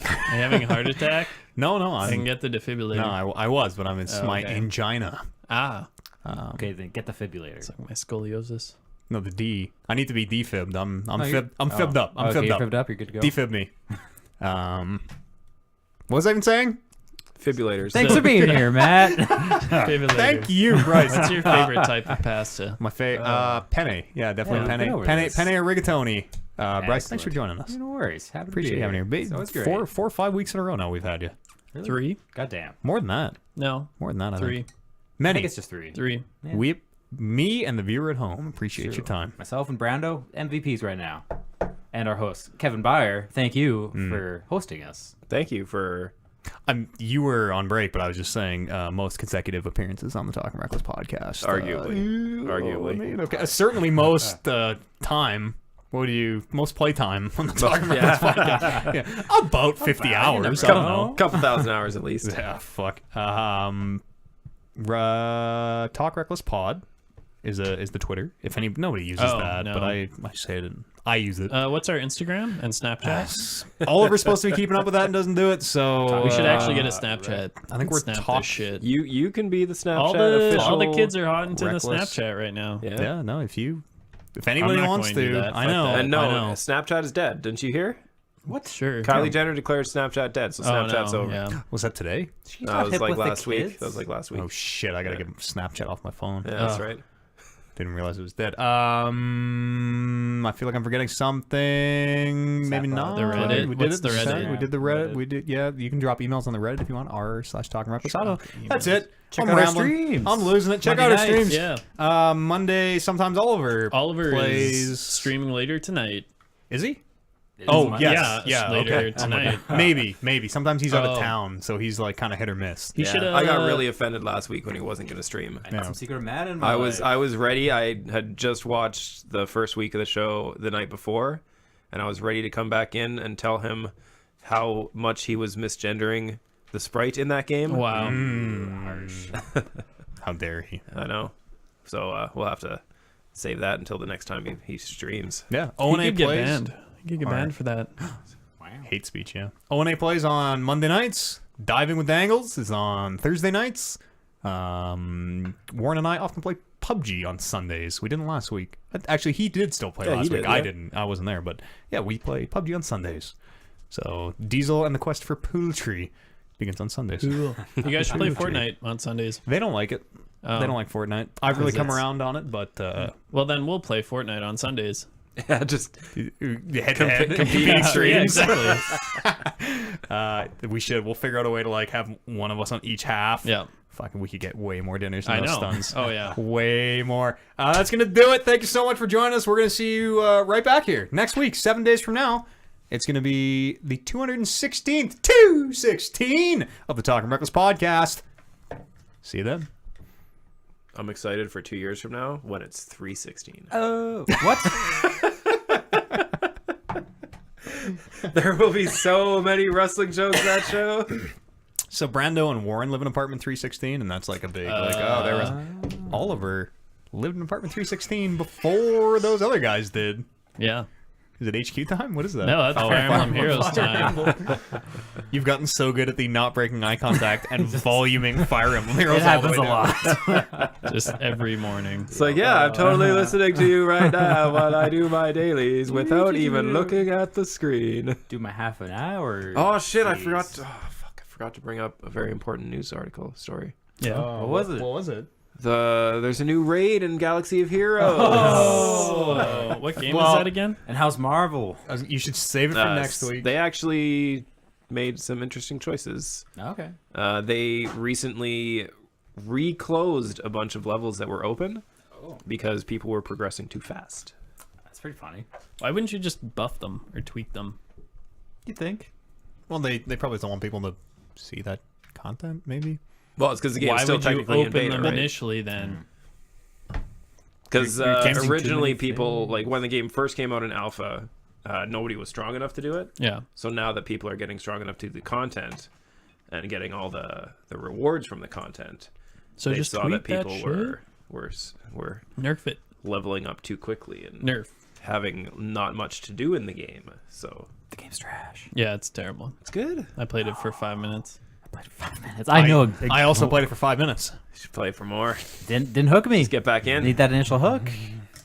Are you having a heart attack? No, I can get the defibrillator. No, I was, but it's my okay. angina. Okay, then get the defibrillator. It's like my scoliosis. No, the D. I need to be defibbed. I'm fibbed up. I'm okay, fibbed up. you're fibbed up. You're good to go. Defib me. What was I even saying? Fibrillators. Thanks for being here, Matt. Defibrillator. Thank you, Bryce. What's your favorite type of pasta? My penne. Yeah, definitely Yeah, penne. over Penne this. or rigatoni. Bryce, thanks Excellent. for joining us. No worries. Happy to Appreciate be you having you here. It's always great. 4 or 5 weeks in a row now we've had you. Really? 3? Goddamn. More than that. No. More than that, I 3. think. I Many. think it's just 3. 3. Yeah. Me and the viewer at home appreciate True. your time. Myself and Brando, MVPs right now. And our host, Kevin Byer, thank you for hosting us. Thank you for... You were on break, but I was just saying most consecutive appearances on the Talking Reckless podcast. Arguably. Okay, certainly most time. Most playtime on the Talking Reckless podcast? Yeah, about 50 hours. I don't know. Couple thousand hours at least. Yeah, fuck. Talk Reckless Pod is the Twitter. If nobody uses that, no. but I say it. I use it. What's our Instagram and Snapchat? Oliver's supposed to be keeping up with that and doesn't do it, so We should actually get a Snapchat. I think we're Snap top this shit. You can be the Snapchat All the official. kids are hot into Reckless. the Snapchat right now. Yeah. No, if anybody not wants going to do to, that. I Fuck know. that. And no, I know. Snapchat is dead. Didn't you hear? What? Sure. Kylie Jenner declared Snapchat dead, so Snapchat's over. Yeah. Was that today? That was like last week. That was like last week. Oh shit! I gotta get Snapchat off my phone. Yeah, that's right. Didn't realize it was dead. I feel like I'm forgetting something. Maybe not. The Reddit? We did What's it. the Reddit? We did the Reddit. Reddit. We did. Yeah, you can drop emails on the Reddit if you want. r/talkingreckless. I don't know. Emails. That's it. Check I'm out our rambling. streams. I'm losing it. Check Monday out our nights. streams. Yeah. Monday. Sometimes Oliver. Oliver plays. is streaming later tonight. Is he? It is Oh, Monday. yes. Yeah, Yeah, later okay. tonight. Maybe. Sometimes he's out of Oh. town, so he's like kind of hit or miss. He should. I got really offended last week when he wasn't going to stream. I got some secret Matt in my I life. was ready. I had just watched the first week of the show the night before, and I was ready to come back in and tell him how much he was misgendering the sprite in that game. Wow. harsh. How dare he? I know. So we'll have to save that until the next time he streams. Yeah. He O&A could get plays. banned. He could get banned for that. Wow. Hate speech, yeah. O&A plays on Monday nights. Diving with Dangles is on Thursday nights. Warren and I often play PUBG on Sundays. We didn't last week. Actually, he did still play Yeah, last he week. did, I yeah. didn't. I wasn't there. But yeah, we play PUBG on Sundays. So Diesel and the Quest for Poultry begins on Sundays. Cool. You guys should play Fortnite on Sundays. They don't like it. Oh. They don't like Fortnite. I've really come it's- around on it, but Well, then we'll play Fortnite on Sundays. Yeah, just head-to-head competing Yeah, streams. exactly. We should. We'll figure out a way to like have one of us on each half. Yeah. Fucking, we could get way more dinners than I those know. stuns. Oh, yeah. Way more. That's going to do it. Thank you so much for joining us. We're going to see you right back here next week, 7 days from now. It's going to be the 216th, 216 of the Talking Reckless podcast. See you then. I'm excited for 2 years from now when it's 316. Oh, what? There will be so many wrestling jokes that show. So Brando and Warren live in apartment 316, and that's like a big, like, oh, there was Oliver lived in apartment 316 before those other guys did. Yeah. Is it HQ time? What is that? No, that's Fire Emblem Heroes time. You've gotten so good at the not breaking eye contact and voluming Fire Emblem Heroes. It all the happens way a down. lot. Just every morning. It's like, yeah, I'm totally listening to you right now while I do my dailies without even looking at the screen. Do my half an hour. Oh shit! I Jeez. forgot. I forgot to bring up a very important news article story. Yeah. What was it? What was it? There's a new raid in Galaxy of Heroes. Oh, what game is that again? And how's Marvel? You should save it for next week. They actually made some interesting choices. Okay. They recently reclosed a bunch of levels that were open because people were progressing too fast. That's pretty funny. Why wouldn't you just buff them or tweak them? You think? Well, they probably don't want people to see that content, maybe. Well, it's because the game's Why still would you technically in open beta, them right? initially then? Because You're canceling too originally many people, things. like when the game first came out in alpha, nobody was strong enough to do it. Yeah. So now that people are getting strong enough to do the content and getting all the rewards from the content, So they just saw tweak that people that were Nerf it. leveling up too quickly and Nerf. having not much to do in the game. So The game's trash. Yeah, it's terrible. it's good. I played it for 5 minutes. I played 5 minutes. I know. I also played it for 5 minutes. You should play for more. Didn't hook me. Just get back in. Need that initial hook.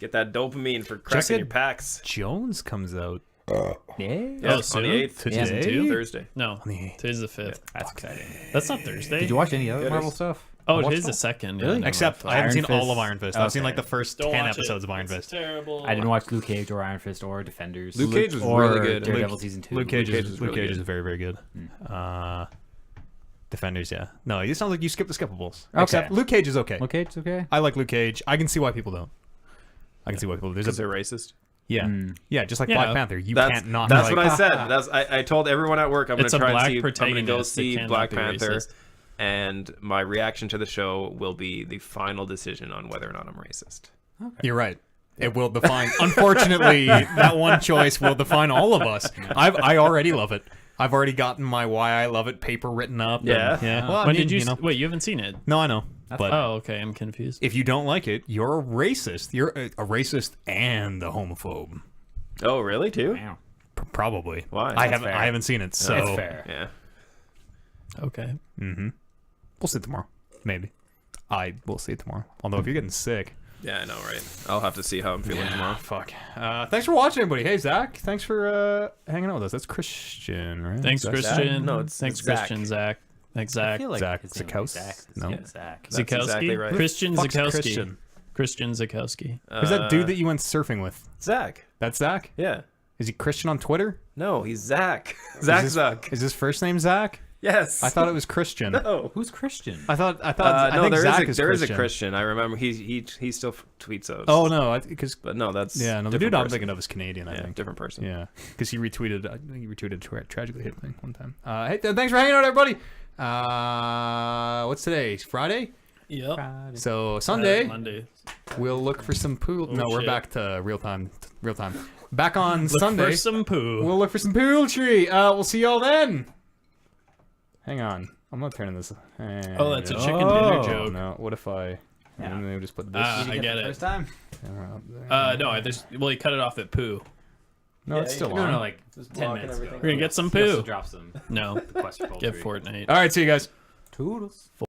Get that dopamine for cracking get- your packs. Jones comes out. Yeah. Yeah, on soon? the 8th. Today? Season 2? Thursday. No, the 8th. today's the 5th. That's exciting. That's not Thursday. Did you watch any other It Marvel is. stuff? Oh, Watch it is all? the second. Really? Yeah, Except I haven't Iron seen all Fist. of Iron Fist. I've seen Okay. like the first Don't 10 watch episodes it. of Iron It's Fist. terrible. I didn't watch Luke Cage or Iron Fist or Defenders. Luke Cage was or really good. Daredevil Luke- season 2. Luke Cage Cage is is Luke really Cage good. is very, very good. Defenders, yeah. No, it sounds like you skip the skippables. Okay. Except Luke Cage is okay. Luke Cage is okay. I like Luke Cage. I can see why people don't. I can see why people. There's Because a they're racist. yeah, yeah. Just like Yeah. Black Panther, you That's can't not. That's like, what I said. I told everyone at work I'm going It's to a try black and see. I'm going to protagonist go that see cannot Black be Panther, racist. and my reaction to the show will be the final decision on whether or not I'm racist. You're right. It will define. Unfortunately, that one choice will define all of us. I already love it. I've already gotten my why I love it paper written up. and- Yeah? yeah. Well, I When mean, did you? know. Wait, you haven't seen it? No, I know. But Oh, okay. I'm confused. if you don't like it, you're a racist. You're a racist and a homophobe. Oh, really? Too? Wow. Probably. Why? I That's haven't seen it, so It's fair. Yeah. Okay. we'll see it tomorrow. Maybe. I will see it tomorrow. Although if you're getting sick, Yeah, I know, right? I'll have to see how I'm feeling tomorrow. fuck. Thanks for watching, everybody. Hey, Zach. Thanks for hanging out with us. That's Christian, right? Thanks, Zach? Christian. No, it's Thanks, Zach. Christian. Zach. Thanks, I Zach. feel like Zach his name Zakaus? was Zach. No. Yeah, Zach. That's Zukowski. exactly right. Christian Fuck's Zukowski. Christian? Christian Zukowski. Who's that dude that you went surfing with? Zach. That's Zach? Yeah. Is he Christian on Twitter? No, he's Zach. Zach his- Zuck. Is his first name Zach? Yes. I thought it was Christian. No. Who's Christian? I thought I No, think there Zach is a Christian. Christian. I remember he still tweets those. Oh no, because But no, that's yeah, no, the different dude I'm person. thinking of is Canadian. I Yeah, think. different person. Yeah, because he retweeted tragically hit thing one time. Hey, thanks for hanging out, everybody. What's today? Friday. Yep. So Sunday Monday. we'll look for some pool. Oh, no, we're shit. back to real time. Back on Look Sunday. for some poo. We'll look for some poultry. We'll see y'all then. Hang on. I'm not turning this. Oh, that's a chicken dinner joke. No, what if I? Yeah. Let me just put this. I get it. First time? camera up there. No, well, he cut it off at poo. No, it's still No, on. no, like 10 minutes ago. We're gonna get some He also poo. dropped some No, quest for get poultry. Fortnite. All right, see you guys. Toodles.